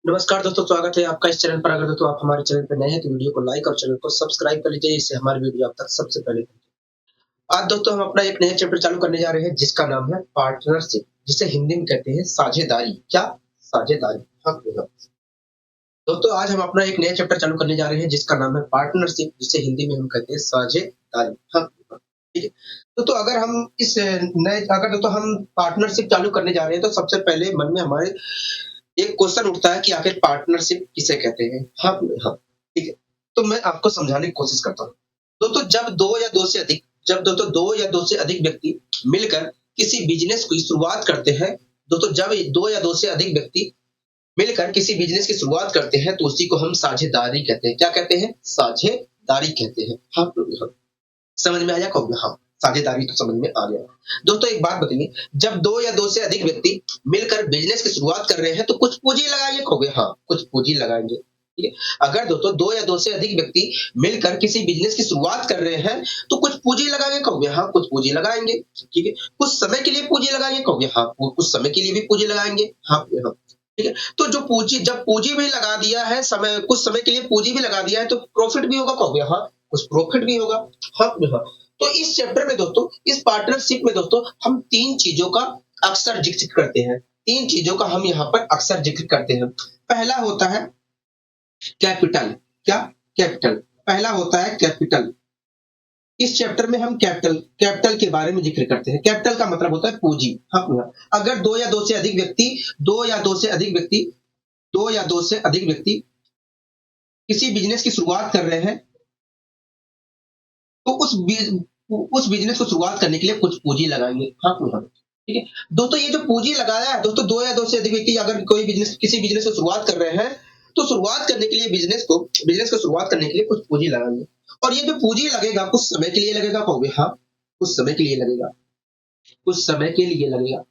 नमस्कार दोस्तों, स्वागत है आपका इस चैनल पर। अगर दोस्तों आप हमारे चैनल पर नए हैं तो वीडियो को लाइक और चैनल को सब्सक्राइब कर लीजिए, इससे हमारी वीडियो आप तक सबसे पहले पहुंचे। आज दोस्तों हम अपना एक नया चैप्टर चालू करने जा रहे हैं जिसका नाम है पार्टनरशिप, जिसे हिंदी में कहते हैं साझेदारी। क्या? साझेदारी। हाँ जी, हाँ। दोस्तों आज हम अपना एक नया चैप्टर चालू करने जा रहे हैं जिसका नाम है पार्टनरशिप, जिसे हिंदी में हम कहते हैं साझेदारी। हाँ, हाँ, ठीक है। तो अगर हम इस नए अगर दोस्तों हम पार्टनरशिप चालू करने जा रहे हैं तो सबसे पहले मन में हमारे एक क्वेश्चन उठता है कि आखिर पार्टनरशिप किसे कहते हैं। हाँ, हाँ, ठीक है। तो मैं आपको समझाने की कोशिश करता हूँ। दोस्तों जब दोस्तों दो या दो से अधिक व्यक्ति मिलकर किसी बिजनेस की शुरुआत करते हैं, दोस्तों जब दो या दो से अधिक व्यक्ति मिलकर किसी बिजनेस की शुरुआत करते हैं तो उसी को हम साझेदारी कहते हैं। क्या कहते हैं? साझेदारी कहते हैं। हाँ, हाँ। समझ में आया? कहोगे हाँ, साझेदारी तो समझ में आ गया। दोस्तों एक बात बताइए, जब दो या दो से अधिक व्यक्ति मिलकर बिजनेस की शुरुआत कर रहे हैं तो कुछ पूंजी लगाएंगे। कहोगे हाँ, कुछ पूंजी लगाएंगे। ठीक है। अगर दोस्तों दो या दो से अधिक व्यक्ति मिलकर किसी बिजनेस की शुरुआत कर रहे हैं तो कुछ पूंजी लगाएंगे। कहोगे हाँ, कुछ पूंजी लगाएंगे। ठीक है। कुछ समय के लिए पूंजी लगाएंगे। कहोगे हाँ, कुछ समय के लिए भी पूंजी लगाएंगे। हाँ, हाँ। ठीक है। तो जब पूंजी भी लगा दिया है, कुछ समय के लिए पूंजी भी लगा दिया है तो प्रॉफिट भी होगा। कहोगे हाँ, कुछ प्रॉफिट भी होगा। हाँ, हाँ। तो इस चैप्टर में दोस्तों, इस पार्टनरशिप में दोस्तों हम तीन चीजों का अक्सर जिक्र करते हैं। तीन चीजों का हम यहाँ पर अक्सर जिक्र करते हैं। पहला होता है कैपिटल। क्या? कैपिटल। पहला होता है कैपिटल। इस चैप्टर में हम कैपिटल के बारे में जिक्र करते हैं। कैपिटल का मतलब होता है पूंजी। हाँ, अगर दो या दो से अधिक व्यक्ति दो या दो से अधिक व्यक्ति दो या दो से अधिक व्यक्ति किसी बिजनेस की शुरुआत कर रहे हैं तो उस बिजनेस को शुरुआत करने के लिए कुछ पूंजी लगाएंगे। हाँ, हाँ। ठीक है। दोस्तों ये जो पूंजी लगाया है, दोस्तों दो या दो से अधिक व्यक्ति अगर किसी बिजनेस को शुरुआत कर रहे हैं तो शुरुआत करने के लिए बिजनेस को शुरुआत करने के लिए कुछ पूंजी लगाएंगे। और ये जो पूंजी लगेगा कुछ समय के लिए लगेगा। कहोगे हाँ, कुछ समय के लिए लगेगा। कुछ समय के लिए लगेगा,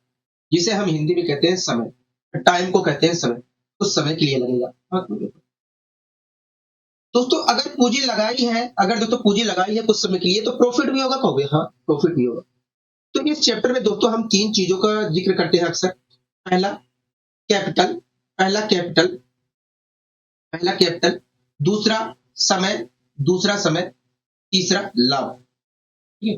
जिसे हम हिंदी में कहते हैं समय। टाइम को कहते हैं समय। कुछ समय के लिए लगेगा। हाँ, दोस्तों अगर दोस्तों पूंजी लगाई है कुछ समय के लिए तो प्रॉफिट भी होगा। कहोगे हाँ, प्रॉफिट भी होगा। तो इस चैप्टर में दोस्तों हम तीन चीजों का जिक्र करते हैं अक्सर। पहला कैपिटल पहला कैपिटल पहला कैपिटल, दूसरा समय दूसरा समय, तीसरा लाभ। ठीक है।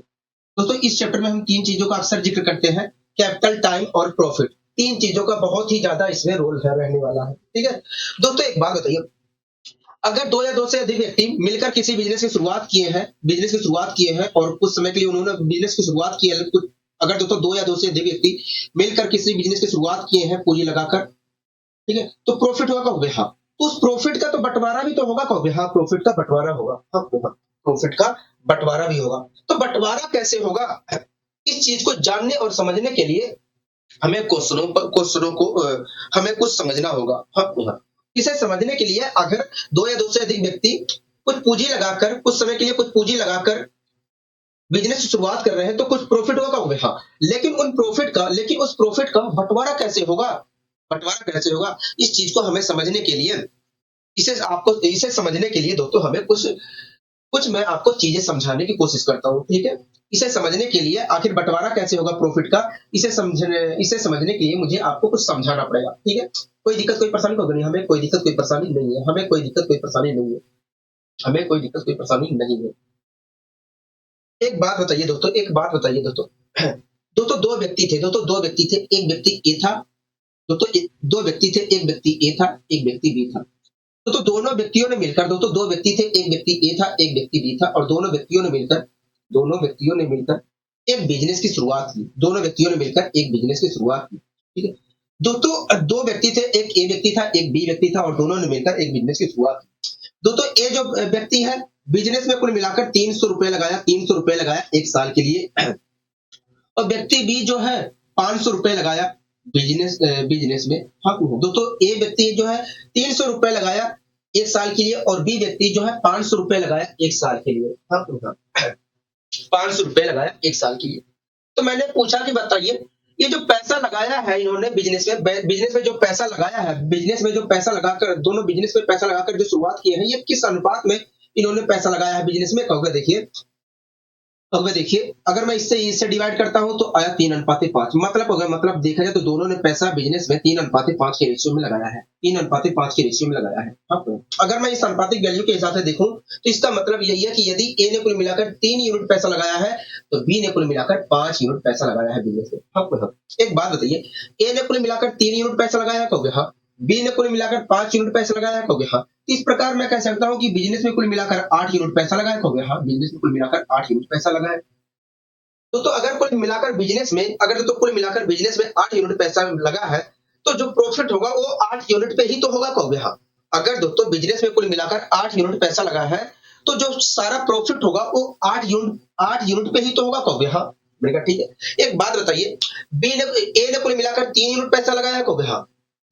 दोस्तों इस चैप्टर में हम तीन चीजों का अक्सर जिक्र करते हैं, कैपिटल, टाइम और प्रॉफिट। तीन चीजों का बहुत ही ज्यादा इसमें रोल है रहने वाला है। ठीक है। दोस्तों एक बात बताइए, अगर दो या दो से अधिक व्यक्ति मिलकर किसी बिजनेस की शुरुआत किए हैं और कुछ समय के लिए उन्होंने बिजनेस की शुरुआत की है, अगर दोस्तों दो या दो से अधिक व्यक्ति मिलकर किसी बिजनेस की शुरुआत किए हैं पूंजी लगाकर, ठीक है, तो प्रॉफिट होगा। कहोगे हाँ, तो उस प्रॉफिट का तो बंटवारा भी तो होगा। कहोगे हाँ, प्रॉफिट का बंटवारा होगा। हाँ, होगा। प्रॉफिट का बंटवारा भी होगा। तो बंटवारा कैसे होगा, इस चीज को जानने और समझने के लिए हमें क्वेश्चनों को हमें कुछ समझना होगा। हाँ, हाँ। इसे समझने के लिए अगर दो या दो से अधिक व्यक्ति कुछ पूंजी लगाकर कुछ समय के लिए कुछ पूंजी लगाकर बिजनेस की शुरुआत कर रहे हैं तो कुछ प्रॉफिट होगा। कहोगे हाँ, लेकिन उस प्रॉफिट का बंटवारा कैसे होगा, इस चीज को हमें समझने के लिए इसे समझने के लिए दोस्तों हमें कुछ कुछ मैं आपको चीजें समझाने की कोशिश करता हूँ। ठीक है। इसे समझने के लिए आखिर बंटवारा कैसे होगा प्रॉफिट का, इसे समझने के लिए मुझे आपको कुछ समझाना पड़ेगा। ठीक है। कोई दिक्कत कोई परेशानी तो नहीं, हमें कोई दिक्कत कोई परेशानी नहीं है। हमें कोई दिक्कत कोई परेशानी नहीं है। हमें कोई दिक्कत कोई परेशानी नहीं है। एक बात बताइए दोस्तों दोस्तों दो व्यक्ति थे, एक व्यक्ति ए था। दो व्यक्ति थे, एक व्यक्ति ए था, एक व्यक्ति बी था। दोनों व्यक्तियों ने मिलकर दो व्यक्ति थे, एक व्यक्ति ए था, एक व्यक्ति बी था, और दोनों व्यक्तियों ने मिलकर एक बिजनेस की शुरुआत की। दोनों व्यक्तियों ने मिलकर एक बिजनेस की शुरुआत की। ठीक है। दोस्तों दो व्यक्ति थे, एक ए व्यक्ति था, एक बी व्यक्ति था, और दोनों ने मिलकर एक बिजनेस की शुरुआत की। दोस्तों ए जो व्यक्ति है, बिजनेस में कुल मिलाकर 300 रुपए लगाया एक साल के लिए। और व्यक्ति बी जो है 500 रुपए लगाया बिजनेस में। हाँ, दोस्तों ए व्यक्ति जो है 300 रुपए लगाया एक साल के लिए और बी व्यक्ति जो है 500 रुपए लगाया एक साल के लिए। हाँ, 500 रुपए लगाया एक साल के लिए। तो मैंने पूछा कि बताइए, ये जो पैसा लगाया है इन्होंने बिजनेस में जो पैसा लगाकर दोनों बिजनेस में पैसा लगाकर जो शुरुआत की है, ये किस अनुपात में इन्होंने पैसा लगाया है बिजनेस में। कहोगे देखिए, अब मैं देखिए, अगर मैं इससे डिवाइड करता हूँ तो आया 3:5, मतलब अगर मतलब देखा जाए तो दोनों ने पैसा बिजनेस में 3:5 के रेशियो में लगाया है, 3:5 के रेशियो में लगाया है। अब अगर मैं इस अनुपातिक वैल्यू के हिसाब से देखूं तो इसका मतलब यही है कि यदि ए ने कुल मिलाकर 3 यूनिट पैसा लगाया है तो बी ने कुल मिलाकर 5 यूनिट पैसा लगाया है बिजनेस में। हाँ, एक बात बताइए, ए ने कुल मिलाकर 3 यूनिट पैसा लगाया है, कहोगे हाँ। बी ने कुल मिलाकर 5 यूनिट पैसा लगाया है, कहोगे हाँ। इस प्रकार मैं कह सकता हूँ कि बिजनेस में कुल मिलाकर 8 यूनिट पैसा लगाया, कहोगे हाँ। बिजनेस में कुल मिलाकर 8 यूनिट पैसा लगाया है। तो अगर कुल मिलाकर बिजनेस में अगर तो कुल मिलाकर बिजनेस में 8 यूनिट पैसा लगा है तो जो प्रॉफिट होगा वो 8 यूनिट पे ही तो होगा, कहोगे हाँ। अगर दोस्तों बिजनेस में कुल मिलाकर 8 यूनिट पैसा लगा है तो जो सारा प्रॉफिट होगा वो 8 यूनिट पे ही तो होगा, कहोगे हाँ। मैंने कहा ठीक है। एक बात बताइए, बी ने ए ने कुल मिलाकर 3 यूनिट पैसा लगाया, कहोगे हाँ।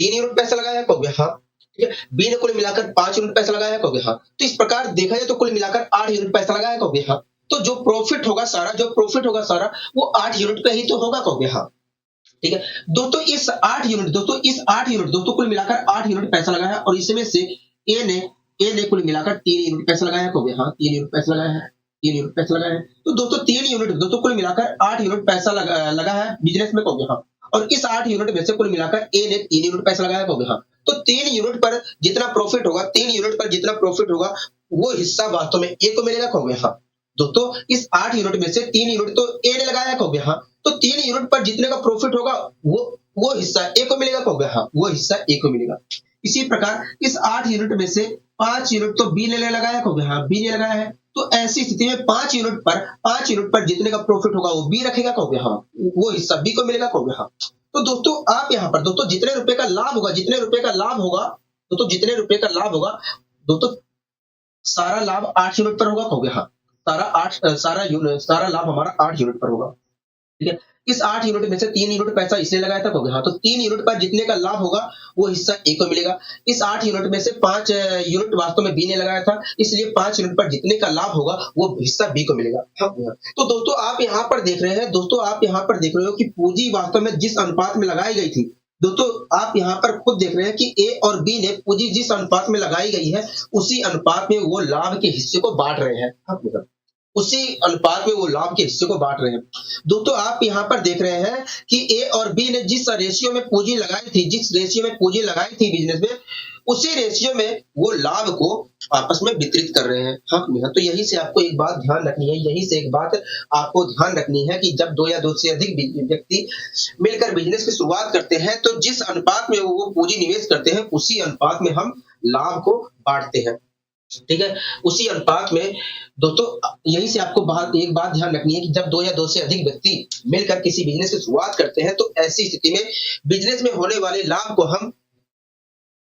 3 यूनिट पैसा लगाया, कहोगे हाँ। ठीक है। बी ने कुल मिलाकर 5 यूनिट पैसा लगाया, कहोगे हाँ। तो इस प्रकार देखा जाए तो कुल मिलाकर 8 यूनिट पैसा लगाया, कहोगे हाँ। तो जो प्रॉफिट होगा सारा वो 8 यूनिट का ही तो होगा, कहोगे हाँ। ठीक है। दोस्तों कुल मिलाकर 8 यूनिट पैसा लगाया और इसमें से ए ने ए ने कुल मिलाकर 3 यूनिट पैसा लगाया, कहोगे हाँ। 3 यूनिट पैसा लगाया है, 3 यूनिट पैसा लगाया है। तो दोस्तों कुल मिलाकर 8 यूनिट पैसा लगा है बिजनेस में, कहोगे हाँ। और इस 8 यूनिट में से कुल मिलाकर ए ने 3 यूनिट पैसा लगाया, कहोगे हाँ। तो 3 यूनिट पर जितना प्रॉफिट होगा वो हिस्सा वास्तव में ए को मिलेगा, कहोगे हाँ। दोस्तों इस 8 यूनिट में से 3 यूनिट तो ए ने लगाया, कहोगे हाँ। तो 3 यूनिट पर जितने का प्रॉफिट होगा वो हिस्सा ए को मिलेगा, कहोगे हाँ। वो हिस्सा ए को मिलेगा। इसी प्रकार इस 8 यूनिट में से 5 यूनिट तो बी ने लगाया, कहोगे हाँ। बी ने लगाया है तो ऐसी स्थिति में 5 यूनिट पर जितने का प्रॉफिट होगा वो बी रखेगा, कहोगे हाँ। वो हिस्सा बी को मिलेगा, कहोगे हाँ। तो दोस्तों आप यहाँ पर दोस्तों जितने रुपए का लाभ होगा दोस्तों सारा लाभ 8 यूनिट पर होगा, कहोगे हाँ। सारा लाभ हमारा 8 यूनिट पर होगा। ठीक है। इस 8 यूनिट में से 3 यूनिट पैसा इसने लगाया था, कहोगे हाँ। तो 3 यूनिट पर जितने का लाभ होगा वो हिस्सा ए को मिलेगा। इस 8 यूनिट में से 5 यूनिट वास्तव में बी ने लगाया था, इसलिए 5 यूनिट पर जितने का लाभ होगा वो हिस्सा बी को मिलेगा। हाँ। तो दोस्तों आप यहाँ पर देख रहे हो कि पूंजी वास्तव में जिस अनुपात में लगाई गई थी, दोस्तों आप यहाँ पर खुद देख रहे हैं कि ए और बी ने पूंजी जिस अनुपात में लगाई गई है उसी अनुपात में वो लाभ के हिस्से को बांट रहे हैं। उसी अनुपात में वो लाभ के हिस्से को बांट रहे हैं। दोस्तों आप यहाँ पर देख रहे हैं कि ए और बी ने जिस रेशियो में पूंजी लगाई थी बिजनेस में, उसी रेशियो में वो लाभ को आपस में वितरित कर रहे हैं। हाँ, तो यही से आपको एक बात ध्यान रखनी है कि जब 2 या 2 से अधिक व्यक्ति मिलकर बिजनेस की शुरुआत करते हैं तो जिस अनुपात में वो पूंजी निवेश करते हैं उसी अनुपात में हम लाभ को बांटते हैं। ठीक है। उसी अनुपात में दोस्तों यही से आपको एक बात ध्यान रखनी है कि जब 2 या 2 से अधिक व्यक्ति मिलकर किसी बिजनेस की शुरुआत करते हैं तो ऐसी स्थिति में बिजनेस में होने वाले लाभ को हम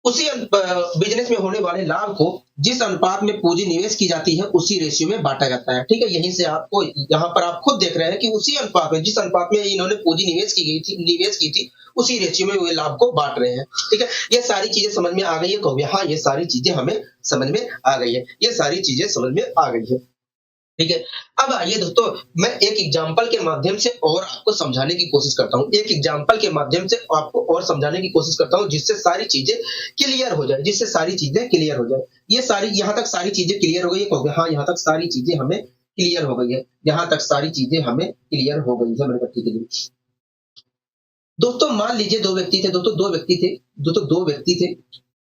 बिजनेस में होने वाले लाभ को जिस अनुपात में पूंजी निवेश की जाती है उसी रेशियो में बांटा जाता है। ठीक है। यहीं से आपको यहाँ पर आप खुद देख रहे हैं कि उसी अनुपात में जिस अनुपात में इन्होंने पूंजी निवेश की थी उसी रेशियो में वे लाभ को बांट रहे हैं। ठीक है। ये सारी चीजें समझ में आ गई है, कहोगे हाँ। ये सारी चीजें हमें समझ में आ गई है। ठीक है। अब आइए दोस्तों मैं एक एग्जाम्पल के माध्यम से और आपको समझाने की कोशिश करता हूँ जिससे सारी चीजें क्लियर हो जाए ये सारी यहाँ तक सारी चीजें क्लियर हो गई है, कहोगे हाँ। यहाँ तक सारी चीजें हमें क्लियर हो गई है। मैंने कहा ठीक है। दोस्तों मान लीजिए दो व्यक्ति थे।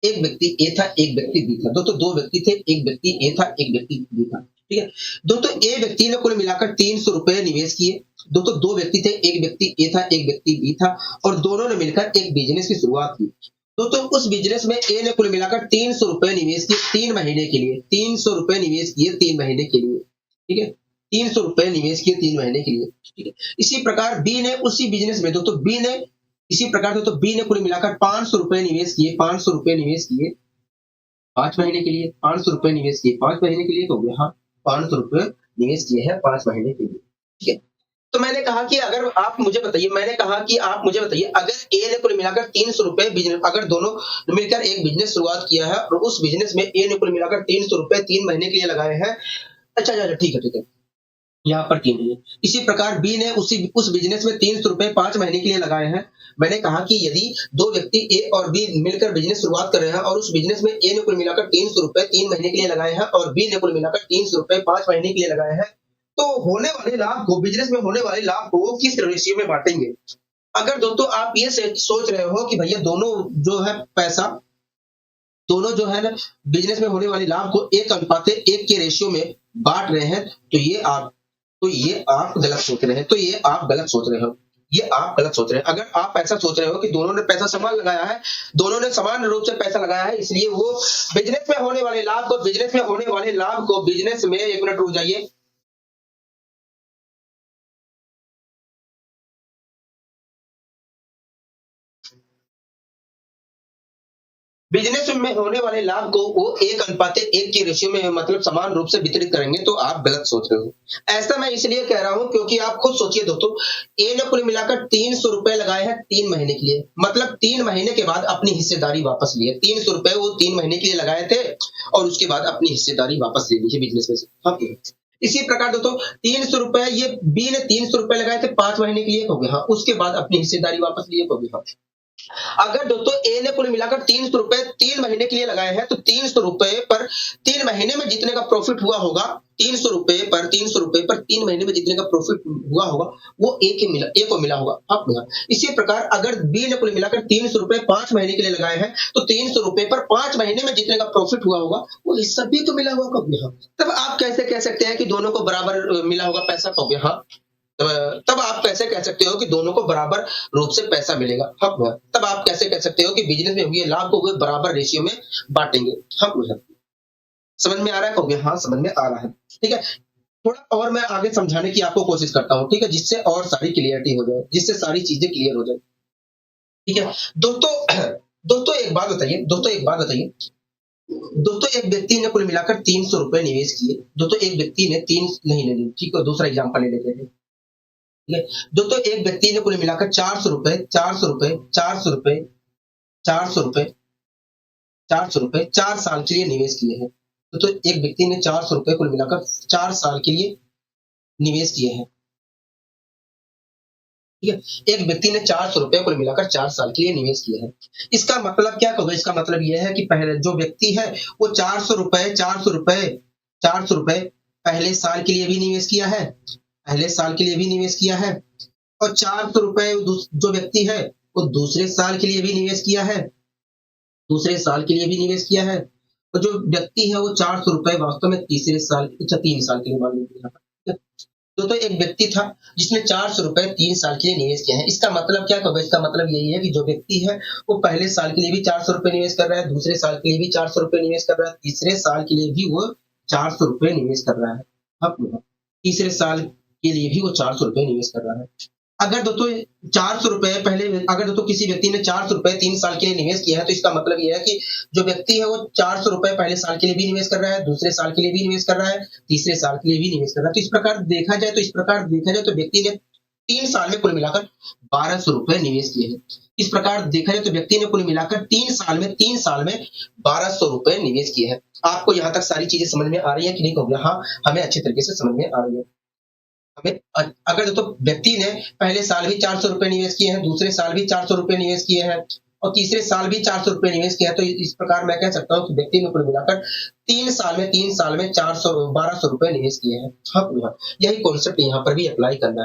एक व्यक्ति ए था, एक व्यक्ति बी था। दोस्तों 2 व्यक्ति थे, एक व्यक्ति ए था, एक व्यक्ति बी था। ठीक है। दोस्तों ए व्यक्ति ने कुल मिलाकर 300 रुपए निवेश किए। दोस्तों 2 व्यक्ति थे, एक व्यक्ति ए था, एक व्यक्ति बी था और दोनों ने मिलकर एक बिजनेस की शुरुआत की। दोस्तों उस बिजनेस में ए ने कुल मिलाकर 300 रुपए निवेश किए 3 महीने के लिए। 300 रुपए निवेश किए 3 महीने के लिए। ठीक है। 300 रुपए निवेश किए 3 महीने के लिए। ठीक है। इसी प्रकार बी ने उसी बिजनेस में बी ने कुल मिलाकर 500 रुपए निवेश किए 5 महीने के लिए। 500 रुपए निवेश किए 5 महीने के लिए, तो हाँ 500 रुपए निवेश किए हैं 5 महीने के लिए। ठीक है। तो मैंने कहा कि आप मुझे बताइए अगर ए ने कुल मिलाकर 300 रुपए अगर दोनों मिलकर एक बिजनेस शुरुआत किया है और उस बिजनेस में ए ने कुल मिलाकर 300 रुपए 3 महीने के लिए लगाए हैं। अच्छा ठीक है। यहाँ पर 3 है। इसी प्रकार बी ने उस बिजनेस में 300 रुपए 5 महीने के लिए लगाए हैं। मैंने कहा कि यदि 2 व्यक्ति ए और बी मिलकर बिजनेस शुरुआत कर रहे हैं और उस बिजनेस में ए ने कुल मिलाकर 300 रुपए 3 महीने के लिए लगाए हैं और बी ने कुल मिलाकर 300 रुपए 5 महीने के लिए लगाए हैं तो होने वाले लाभ को, बिजनेस में होने वाले लाभ को किस रेशियो में बांटेंगे? अगर दोस्तों आप ये सोच रहे हो कि भैया दोनों जो है पैसा, दोनों जो है ना बिजनेस में होने वाले लाभ को 1:1 के रेशियो में बांट रहे हैं, तो ये आप गलत सोच रहे हैं। तो ये आप गलत सोच रहे हो। ये आप गलत सोच रहे हैं। अगर आप ऐसा सोच रहे हो कि दोनों ने पैसा समान लगाया है, दोनों ने समान रूप से पैसा लगाया है, इसलिए वो बिजनेस में होने वाले लाभ को, बिजनेस में, 1 मिनट रुक जाइए। बिजनेस में होने वाले लाभ को वो 1:1 के रेशियो में, मतलब समान रूप से वितरित करेंगे, तो आप गलत सोच रहे हो। ऐसा मैं इसलिए कह रहा हूं क्योंकि आप खुद सोचिए दोस्तों, ए ने कुल मिलाकर 300 रुपए लगाए हैं 3 महीने के लिए, मतलब 3 महीने के बाद अपनी हिस्सेदारी वापस लिए। 300 रुपए वो 3 महीने के लिए लगाए थे और उसके बाद अपनी हिस्सेदारी वापस ले ली है बिजनेस में से। हाँ, इसी प्रकार दोस्तों 300 रुपए ये बी ने 300 रुपए लगाए थे 5 महीने के लिए, हो गया। हाँ, उसके बाद अपनी हिस्सेदारी वापस लिए, हो गया। अगर दोस्तों ए ने कुल मिलाकर 300 रुपए 3 महीने के लिए लगाए हैं, तो 300 रुपए पर 3 महीने में जितने का प्रॉफिट हुआ होगा, 300 रुपए पर 3 महीने में जितने का प्रॉफिट हुआ होगा, वो ए को मिला होगा। आप मिला। इसी प्रकार अगर बी ने कुल मिलाकर 300 रुपए 5 महीने के लिए लगाए हैं, तो 300 रुपए पर 5 महीने में जितने का प्रॉफिट हुआ होगा, वो हिस्सा बी को मिला होगा। कब यहाँ तब आप कैसे कह सकते हैं कि दोनों को बराबर मिला होगा पैसा? कब यहाँ तब आप कैसे कह सकते हो कि दोनों को बराबर रूप से पैसा मिलेगा? हक है। तब आप कैसे कह सकते हो कि बिजनेस में हुए लाभ को वे बराबर रेशियो में बांटेंगे? हक है। समझ में आ रहा है? कहोगे हाँ समझ में आ रहा है। ठीक है, थोड़ा और मैं आगे समझाने की आपको कोशिश करता हूँ, ठीक है, जिससे और सारी क्लियरिटी हो जाए, जिससे सारी चीजें क्लियर हो जाए। ठीक है दोस्तों, दोस्तों एक बात बताइए, दोस्तों एक व्यक्ति ने कुल मिलाकर 300 रुपए निवेश किए। दोस्तों एक व्यक्ति ने तीन नहीं, ठीक है, दूसरा एग्जाम्पल ले लेते हैं। ठीक है दोस्तों, एक व्यक्ति ने कुल मिलाकर 400 रुपए 4 साल के लिए निवेश किए हैं। तो एक व्यक्ति ने 400 रुपए कुल मिलाकर 4 साल के लिए निवेश किए हैं। ठीक है, एक व्यक्ति ने 400 रुपए कुल मिलाकर 4 साल के लिए निवेश किए हैं। इसका मतलब क्या होगा? इसका मतलब यह है कि पहले जो व्यक्ति है वो 400 रुपए पहले साल के लिए भी निवेश किया है, और 400 रुपए जो व्यक्ति है वो दूसरे साल के लिए भी निवेश किया है, और जो व्यक्ति है वो 400 रुपए वास्तव में तीसरे साल, 3 साल के लिए मान लीजिए। तो एक व्यक्ति था जिसने 400 रुपए 3 साल के लिए निवेश किया है। इसका मतलब क्या होगा? इसका मतलब यही है कि जो व्यक्ति है वो पहले साल के लिए भी 400 रुपए निवेश कर रहा है, दूसरे साल के लिए भी 400 रुपए निवेश कर रहा है, तीसरे साल के लिए भी वो 400 रुपए निवेश कर रहा है। अब तीसरे साल के लिए भी वो 400 रुपए निवेश कर रहा है। अगर दोस्तों 400 रुपए पहले, अगर दोस्तों किसी व्यक्ति ने 400 रुपए 3 साल के लिए निवेश किया है, तो इसका मतलब यह है कि जो व्यक्ति है वो 400 रुपए पहले साल के लिए भी निवेश कर रहा है, दूसरे साल के लिए भी निवेश कर रहा है, तीसरे साल के लिए भी निवेश कर रहा है। तो इस प्रकार देखा जाए तो व्यक्ति ने 3 साल में कुल मिलाकर 1200 रुपए निवेश किए हैं। इस प्रकार देखा जाए तो व्यक्ति ने कुल मिलाकर 3 साल में 1200 रुपए निवेश किए हैं। आपको यहाँ तक सारी चीजें समझ में आ रही है कि नहीं? कहोगे हाँ, हमें अच्छी तरीके से समझ में आ रही है। अगर तो व्यक्ति ने पहले साल भी 400 रुपए निवेश किए हैं, दूसरे साल भी 400 रुपए निवेश किए हैं, और तीसरे साल भी 400 रुपए निवेश किया है, तो इस प्रकार मैं कह सकता हूँ कि व्यक्ति ने कुल मिलाकर 3 साल में 1200 रुपए निवेश किए हैं। हाँ, यही कॉन्सेप्ट यहाँ पर भी अप्लाई करना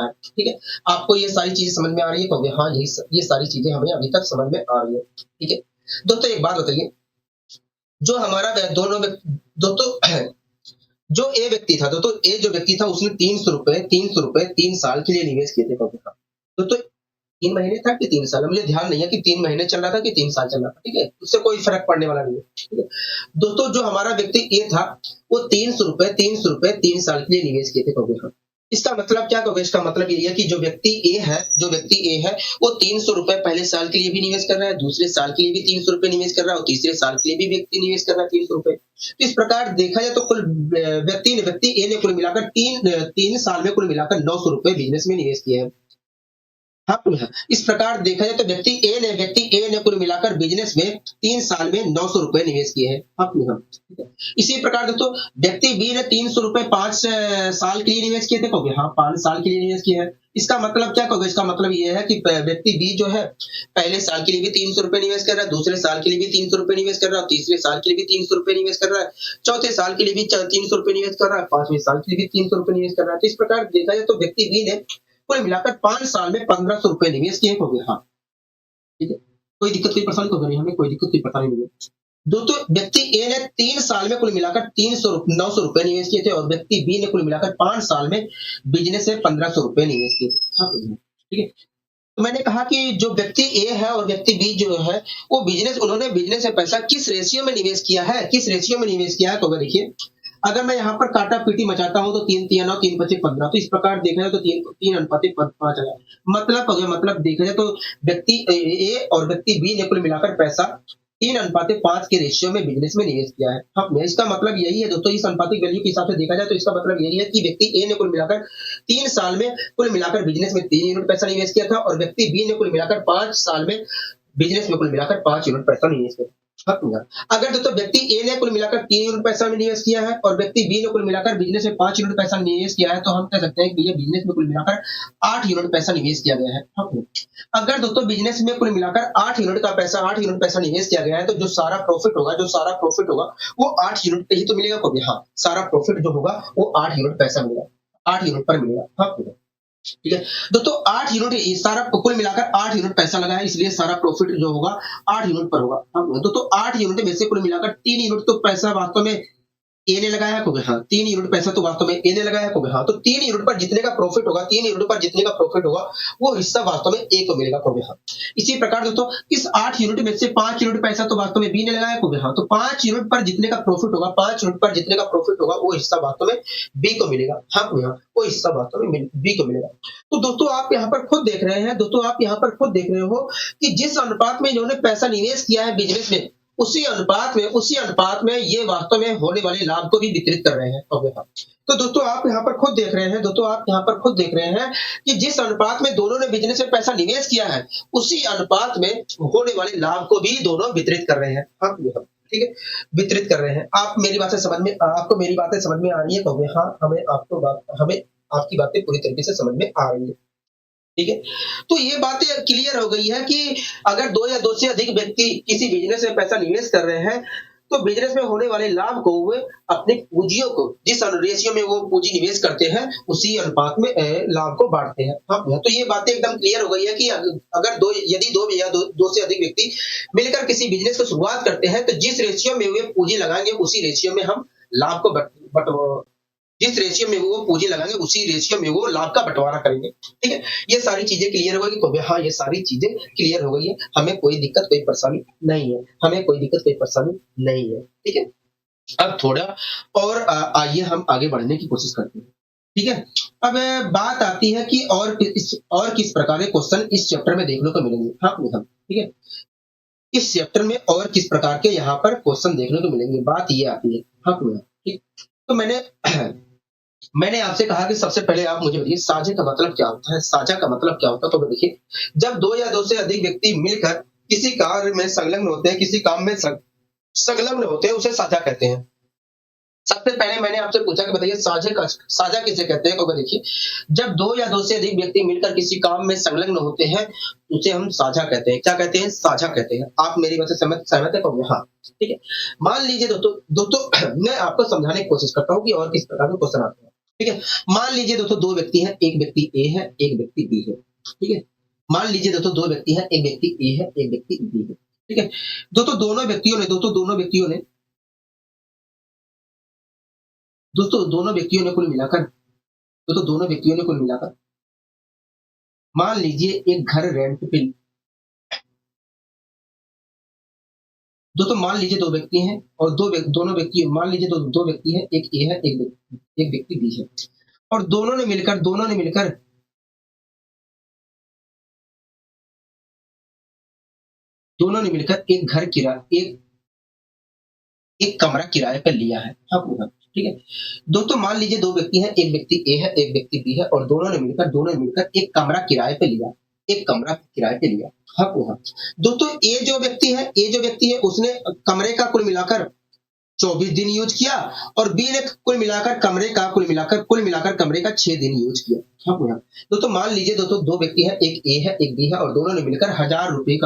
है, ठीक है। आपको ये सारी चीजें समझ में आ रही है? कहोगे हाँ, ये सारी चीजें हमें अभी तक समझ में आ रही है। ठीक है दोस्तों, एक बात बताइए, जो हमारा दोस्तों जो ए व्यक्ति था, जो व्यक्ति था उसने 300 रुपए 3 साल के लिए निवेश किए थे। तो 3 महीने था कि 3 साल, मुझे ध्यान नहीं है कि 3 महीने चल रहा था कि 3 साल चल रहा था। ठीक है, उससे कोई फर्क पड़ने वाला नहीं है। ठीक है दोस्तों, जो हमारा व्यक्ति ए था वो 300 रुपए 3 साल के लिए निवेश किए थे। इसका मतलब क्या होगा? इसका मतलब ये है कि जो व्यक्ति ए है वो 300 रुपए पहले साल के लिए भी निवेश कर रहा है, दूसरे साल के लिए भी 300 रुपए निवेश कर रहा है, और तीसरे साल के लिए भी व्यक्ति निवेश कर रहा है 300 रुपए। तो इस प्रकार देखा जाए तो कुल व्यक्ति ए ने कुल मिलाकर 3 साल में कुल मिलाकर 900 रुपए बिजनेस में निवेश किए हैं। हाँ, इस प्रकार देखा जाए तो व्यक्ति ए ने कुल मिलाकर बिजनेस में 3 साल में 900 रुपए निवेश किए हैं। ठीक है। इसी प्रकार दोस्तों व्यक्ति बी ने 300 रुपए 5 साल के लिए निवेश किए थे, कहोगे हाँ 5 साल के लिए निवेश किया है। इसका मतलब क्या कहोगे? इसका मतलब ये है कि व्यक्ति बी जो है पहले साल के लिए भी 300 रुपए निवेश कर रहा है, दूसरे साल के लिए भी 300 रुपए निवेश कर रहा है, तीसरे साल के लिए भी 300 रुपए निवेश कर रहा है, चौथे साल के लिए भी 300 रुपए निवेश कर रहा है, 5वें साल के लिए भी 300 रुपए निवेश कर रहा है। तो इस प्रकार देखा जाए तो व्यक्ति बी ने कुल मिलाकर 5 साल में 1500 रुपए निवेश किए हो गए। हाँ, ठीक है। कोई दिक्कत कोई परेशानी तो नहीं, हमें कोई दिक्कत कोई परेशानी नहीं है। दोस्तों व्यक्ति ए ने 3 साल में कुल मिलाकर 900 रुपए निवेश किए थे और व्यक्ति बी ने कुल मिलाकर 5 साल में बिजनेस से 1500 रुपए निवेश किए थे। हाँ, ठीक है। तो मैंने कहा कि जो व्यक्ति ए है और व्यक्ति बी जो है वो उन्होंने बिजनेस में पैसा किस रेशियो में निवेश किया है, किस रेशियो में निवेश किया है, तो देखिए अगर मैं यहाँ पर काटा पीटी मचाता हूँ तो 3 3 9 3 25 15, तो इस प्रकार देखा जाए तो 3 3 अनुपातिक 5 आ जाए। मतलब देखा जाए तो व्यक्ति ए और व्यक्ति बी ने कुल मिलाकर पैसा 3 अनुपातिक 5 के रेशियो में बिजनेस में निवेश किया है। हाँ, इसका मतलब यही है दोस्तों, इस अनुपातिक वैल्यू के हिसाब से देखा जाए तो इसका मतलब यही है कि व्यक्ति ए ने कुल मिलाकर 3 साल में कुल मिलाकर बिजनेस में 3 यूनिट पैसा निवेश किया था और व्यक्ति बी ने कुल मिलाकर 5 साल में बिजनेस में कुल मिलाकर 5 यूनिट पैसा निवेश किया। अगर दोस्तों व्यक्ति ए ने कुल मिलाकर 3 यूनिट पैसा में निवेश किया है और व्यक्ति बी ने कुल मिलाकर बिजनेस में 5 यूनिट पैसा निवेश किया है, तो हम कह सकते हैं कि ये बिजनेस में कुल मिलाकर 8 यूनिट पैसा निवेश किया गया है। अगर दोस्तों बिजनेस में कुल मिलाकर 8 यूनिट पैसा निवेश किया गया है, तो जो सारा प्रॉफिट होगा वो 8 यूनिट पे ही तो मिलेगा। कभी हाँ, सारा प्रॉफिट जो होगा वो 8 यूनिट पैसा मिलेगा, 8 यूनिट पर मिलेगा। हाँ, ठीक है दोस्तों, 8 यूनिट सारा कुल मिलाकर 8 यूनिट पैसा लगा है, इसलिए सारा प्रॉफिट जो होगा 8 यूनिट पर होगा। दोस्तों 8 यूनिट में से कुल मिलाकर 3 यूनिट तो पैसा वास्तव में ए ने लगाया है। हाँ, 3 यूनिट पैसा तो वास्तव में ए ने लगाया है। हाँ, तो 3 यूनिट पर जितने का प्रॉफिट होगा वो हिस्सा वास्तव में ए को मिलेगा। हाँ, इसी प्रकार दोस्तों इस 8 यूनिट में से 5 यूनिट पैसा तो वास्तव में बी ने लगाया है। हाँ, तो 5 यूनिट पर जितने का प्रॉफिट होगा वो हिस्सा वास्तव में बी को मिलेगा। हाँ, वो हिस्सा वास्तव में बी को मिलेगा। तो दोस्तों आप यहाँ पर खुद देख रहे हो कि जिस अनुपात में इन्होंने पैसा निवेश किया है बिजनेस में, उसी अनुपात में ये वास्तव में होने वाले लाभ को भी वितरित कर रहे हैं। तो दोस्तों आप यहाँ पर खुद देख रहे हैं कि जिस अनुपात में दोनों ने बिजनेस में पैसा निवेश किया है, उसी अनुपात में होने वाले लाभ को भी दोनों वितरित कर रहे हैं। ठीक है, वितरित कर रहे हैं। आपको मेरी बातें समझ में आ रही है? कहोगे हाँ, हमें आपकी बातें पूरी तरीके से समझ में आ रही है। ठीक है, तो ये बातें क्लियर हो गई है कि अगर 2 या 2 से अधिक व्यक्ति किसी बिजनेस में पैसा निवेश कर रहे हैं, तो बिजनेस में होने वाले लाभ को वे अपनी पूंजियों को जिस रेशियो में वो पूंजी निवेश करते हैं उसी अनुपात में लाभ को बांटते हैं। हाँ, तो ये बातें एकदम क्लियर हो गई है कि अगर यदि दो से अधिक व्यक्ति मिलकर किसी बिजनेस को शुरुआत करते हैं, तो जिस रेशियो में वे पूंजी लगाएंगे उसी रेशियो में हम लाभ को जिस रेशियो में वो पूंजी लगाएंगे उसी रेशियो में वो लाभ का बंटवारा करेंगे। ठीक है, ये सारी चीजें क्लियर हो गई। हाँ, ये सारी चीजें क्लियर हो गई है, हमें कोई दिक्कत कोई परेशानी नहीं है। ठीक है, अब थोड़ा और आइए हम आगे बढ़ने की कोशिश करते हैं। ठीक है, अब बात आती है कि और किस प्रकार के क्वेश्चन इस चैप्टर में देखने को मिलेंगे। हाँ, ठीक है, इस चैप्टर में और किस प्रकार के यहाँ पर क्वेश्चन देखने को मिलेंगे, बात ये आती है। हाँ, ठीक, तो मैंने आपसे कहा कि सबसे पहले आप मुझे बताइए साझे का मतलब क्या होता है। साझा का मतलब क्या होता है? तो देखिए, जब 2 या 2 से अधिक व्यक्ति मिलकर किसी कार्य में संलग्न होते हैं, किसी काम में संलग्न होते हैं, उसे साझा कहते हैं। सबसे पहले मैंने आपसे पूछा कि बताइए साझा किसे कहते हैं? तो देखिए, जब 2 या 2 से अधिक व्यक्ति मिलकर किसी काम में संलग्न होते हैं, उसे हम साझा कहते हैं। क्या कहते हैं? साझा कहते हैं। आप मेरी बात से सहमत है? कहोगे हाँ। ठीक है, मान लीजिए दोस्तों मैं आपको समझाने की कोशिश करता हूँ कि और किस प्रकार के क्वेश्चन आते हैं। ठीक है, मान लीजिए दोस्तों 2 व्यक्ति हैं, एक व्यक्ति ए है, एक व्यक्ति बी है। ठीक है, मान लीजिए दोस्तों 2 व्यक्ति हैं, एक व्यक्ति ए है, एक व्यक्ति बी है। ठीक है, दोस्तों दोनों व्यक्तियों ने कुल मिलाकर मान लीजिए एक घर रेंट पे, दोस्तों मान लीजिए 2 व्यक्ति हैं और दोनों व्यक्ति, मान लीजिए 2 व्यक्ति हैं, एक ए है, एक व्यक्ति बी है, और दोनों ने मिलकर एक कमरा किराए पर लिया है। हाँ, ठीक है, दोस्तों मान लीजिए 2 व्यक्ति हैं, एक व्यक्ति ए है, एक व्यक्ति बी है, और दोनों ने मिलकर एक कमरा किराए पे लिया। एक कमरा किराए पे लिया। हाँ तो हाँ। दोस्तों ये जो व्यक्ति है उसने कमरे का कुल मिलाकर 24 दिन यूज किया और बी ने कुल मिलाकर कमरे का 6 दिन यूज किया। हाँ भैया। दोस्तों मान लीजिए दोस्तों दो व्यक्ति है, एक ए है एक बी है और दोनों ने मिलकर 1000 रुपए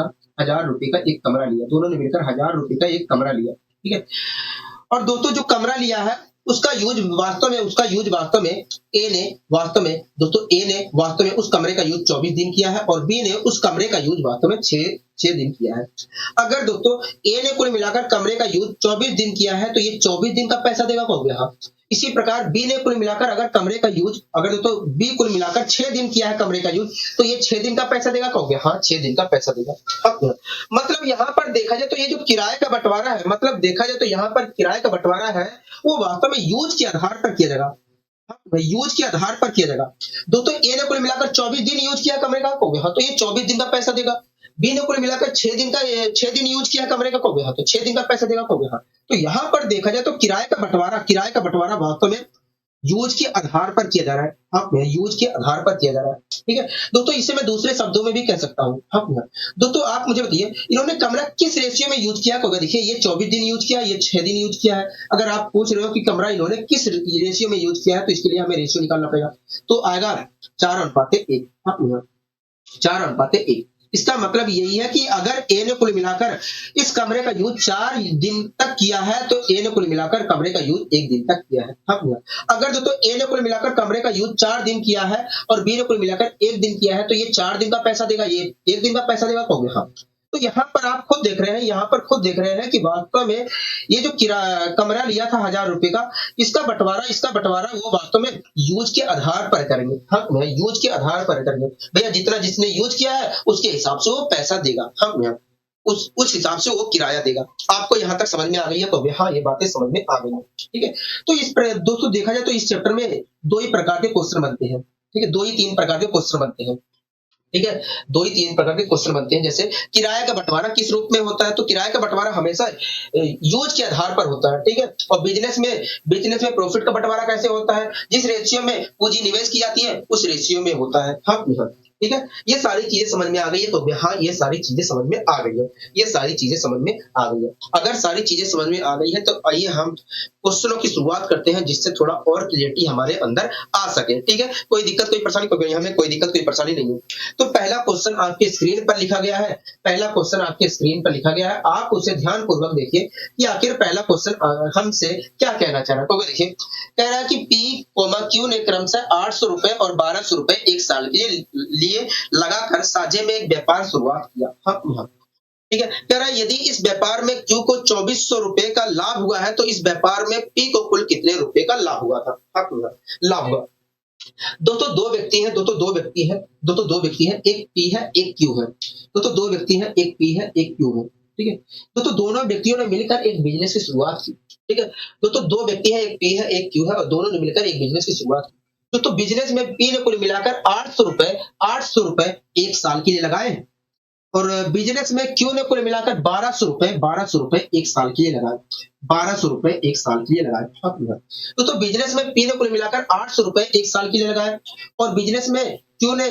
का एक कमरा लिया। दोनों ने मिलकर 1000 रुपए का एक कमरा लिया। ठीक है। और दोस्तों जो कमरा लिया है उसका यूज वास्तव में उस कमरे का यूज 24 दिन किया है और बी ने उस कमरे का यूज वास्तव में 6 दिन किया है। अगर दोस्तों ए ने कुल मिलाकर कमरे का यूज 24 दिन किया है तो ये 24 दिन का पैसा देगा कहोगे? हाँ। इसी प्रकार बी ने कुल मिलाकर अगर दोस्तों बी कुल मिलाकर 6 दिन किया है कमरे का यूज तो ये 6 दिन का पैसा देगा कहोगे? हाँ, 6 दिन का पैसा देगा। अब मतलब यहाँ पर देखा जाए तो ये जो किराए का बंटवारा है, वो वास्तव में यूज के आधार पर किया जाएगा। दोस्तों ए ने कुल मिलाकर 24 दिन यूज किया कमरे का कहोगे? हाँ, तो ये 24 दिन का पैसा देगा। बी ने कुल मिलाकर 6 दिन यूज किया कमरे का कहोगे? हाँ, तो 6 दिन का पैसा देगा कहोगे? हाँ। तो यहाँ पर देखा जाए तो किराए का बंटवारा वास्तव में यूज के आधार पर किया जा रहा है। हाँ, यूज के आधार पर किया जा रहा है। ठीक है दोस्तों, इसे मैं दूसरे शब्दों में भी कह सकता हूँ। हाँ दोस्तों, आप मुझे बताइए इन्होंने कमरा किस रेशियो में यूज किया कहोगे? देखिए ये 24 दिन यूज किया, ये 6 दिन यूज किया है। अगर आप पूछ रहे हो कि कमरा इन्होंने किस रेशियो में यूज किया है तो इसके लिए हमें रेशियो निकालना पड़ेगा। तो आएगा 4:1। हाँ 4:1। इसका मतलब यही है कि अगर ए ने कुल मिलाकर इस कमरे का यूज 4 दिन तक किया है तो ए ने कुल मिलाकर कमरे का यूज 1 दिन तक किया है। हाँ अगर दोस्तों ए ने कुल मिलाकर कमरे का यूज 4 दिन किया है और बी ने कुल मिलाकर 1 दिन किया है तो ये 4 दिन का पैसा देगा, ये 1 दिन का पैसा देगा कहोगे? हाँ। तो यहाँ पर आप खुद देख रहे हैं कि वास्तव में ये जो कमरा लिया था 1000 रुपए का, इसका बंटवारा वो वास्तव में यूज के आधार पर करेंगे। हाँ यूज के आधार पर करेंगे। भैया जितना जिसने यूज किया है उसके हिसाब से वो पैसा देगा। हाँ उस हिसाब से वो किराया देगा। आपको यहाँ तक समझ में आ गई है तो हाँ ये बातें समझ में आ गई है। ठीक है। तो दोस्तों देखा जाए तो इस चैप्टर में 2 ही प्रकार के क्वेश्चन बनते हैं। ठीक है, 2 ही 3 प्रकार के क्वेश्चन बनते हैं। ठीक है, 2 ही 3 प्रकार के क्वेश्चन बनते हैं। जैसे किराए का बंटवारा किस रूप में होता है? तो किराए का बंटवारा हमेशा यूज के आधार पर होता है। ठीक है। और बिजनेस में प्रॉफिट का बंटवारा कैसे होता है? जिस रेशियो में पूंजी निवेश की जाती है उस रेशियो में होता है। हाँ ठीक है, ये सारी चीजें समझ में आ गई है तो हाँ ये सारी चीजें समझ में आ गई है। अगर सारी चीजें समझ में आ गई है तो आइए हम क्वेश्चनों की शुरुआत करते हैं जिससे थोड़ा और क्लियरिटी हमारे अंदर आ सके। ठीक है, कोई दिक्कत कोई परेशानी हमें कोई दिक्कत कोई परेशानी नहीं है। तो पहला क्वेश्चन आपके स्क्रीन पर लिखा गया है। आप उसे ध्यान पूर्वक देखिए कि आखिर पहला क्वेश्चन हमसे क्या कहना चाह रहा है। तो देखिए कह रहा है कि पी क्यू ने क्रमशः 800 रुपए और 1200 रुपए एक साल के लिए लगाकर साझे में एक व्यापार शुरुआत किया। हाँ ठीक है, कह रहा है यदि इस व्यापार में क्यू को 2400 रुपए का लाभ हुआ है तो इस व्यापार में पी को कुल कितने रुपए का लाभ हुआ था? लाभ हुआ। दोस्तों दो व्यक्ति हैं, एक पी है एक क्यू है। दोस्तों दो व्यक्ति हैं, एक पी है एक क्यू है। ठीक है, दोस्तों दोनों व्यक्तियों ने मिलकर एक बिजनेस की शुरुआत की। ठीक है, दोस्तों दो व्यक्ति हैं, एक पी है एक क्यू है और दोनों ने मिलकर एक बिजनेस की शुरुआत की। दोस्तों बिजनेस में पी ने कुल मिलाकर 800 रुपए एक साल के लिए लगाए और बिजनेस में क्यू ने कुल मिलाकर 1200 रुपए एक साल के लिए लगाए। 1200 रुपए एक साल के लिए लगाए। तो बिजनेस में पी ने कुल मिलाकर 800 रुपए एक साल के लिए लगाए और बिजनेस में क्यू ने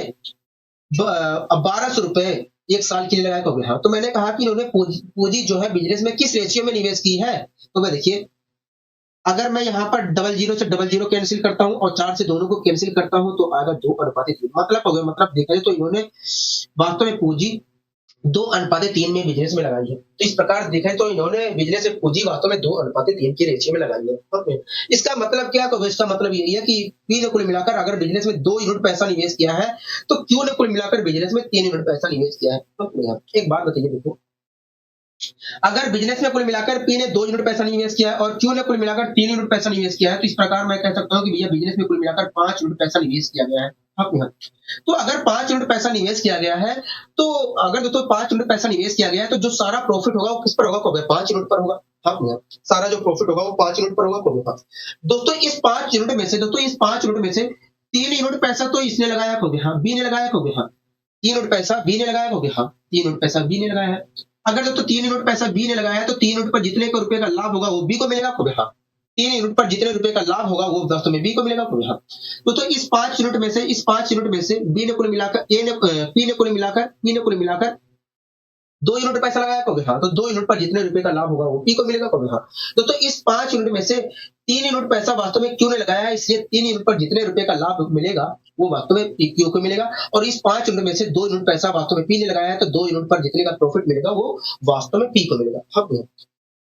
1200 रुपए एक साल के लिए लगाए। तो हाँ, तो मैंने कहा कि इन्होंने पूंजी जो है बिजनेस में किस रेशियो में निवेश की है। तो मैं देखिए अगर मैं यहाँ पर 00 से 00 कैंसिल करता हूँ और 4 से दोनों को कैंसिल करता हूँ तो आएगा 2:3। मतलब देखा जाए तो इन्होंने वास्तव में पूंजी 2:3 में बिजनेस में लगाई है। तो इस प्रकार देखा तो इन्होंने बिजनेस में पूंजी वास्तव में 2:3 की रेशियो में लगाई है। इसका मतलब क्या? तो इसका मतलब यही है कि पी ने कुल मिलाकर अगर बिजनेस में 2 यूनिट पैसा निवेश किया है तो क्यू ने कुल मिलाकर बिजनेस में 3 यूनिट पैसा निवेश किया है। तो एक बात बताइए, देखो अगर बिजनेस में कुल मिलाकर पी ने 2 यूनिट पैसा निवेश किया है और क्यू ने कुल मिलाकर 3 यूनिट पैसा निवेश किया है तो इस प्रकार मैं कह सकता हूँ कि भैया बिजनेस में कुल मिलाकर 5 यूनिट पैसा निवेश किया गया है। तो अगर 5 यूनिट पैसा निवेश किया गया है तो अगर दोस्तों 5 यूनिट पैसा निवेश किया गया है तो जो सारा प्रॉफिट होगा वो किस पर होगा? 5 यूनिट पर होगा। सारा जो प्रॉफिट होगा वो 5 यूनिट पर होगा। दोस्तों इस 5 यूनिट में से 3 यूनिट पैसा तो इसने लगाया बी ने लगाया 3 यूनिट पैसा बी ने लगाया 3 यूनिट पैसा बी ने लगाया है। अगर दोस्तों 3 यूनिट पैसा बी ने लगाया है तो 3 यूनिट पर जितने को रुपए का लाभ होगा वो बी को मिलेगा। 3 यूनिट पर जितने रुपए का लाभ होगा वो वास्तव में बी को मिलेगा। हाँ, तो इस 5 यूनिट में से बी ने कुल मिलाकर पी ने कुल मिलाकर 2 यूनिट पैसा लगाया कहोगे। हाँ, तो 2 यूनिट पर जितने रुपए का लाभ होगा वो पी को मिलेगा कहोगे। हाँ, तो इस 5 यूनिट में से 3 यूनिट पैसा वास्तव में क्यू ने लगाया है, इसलिए 3 यूनिट पर जितने रुपए का लाभ मिलेगा वो वास्तव में पी क्यू को मिलेगा। और इस 5 यूनिट में से 2 यूनिट पैसा वास्तव में पी ने लगाया है, तो 2 यूनिट पर जितने का प्रॉफिट मिलेगा वो वास्तव में पी को मिलेगा। हाँ,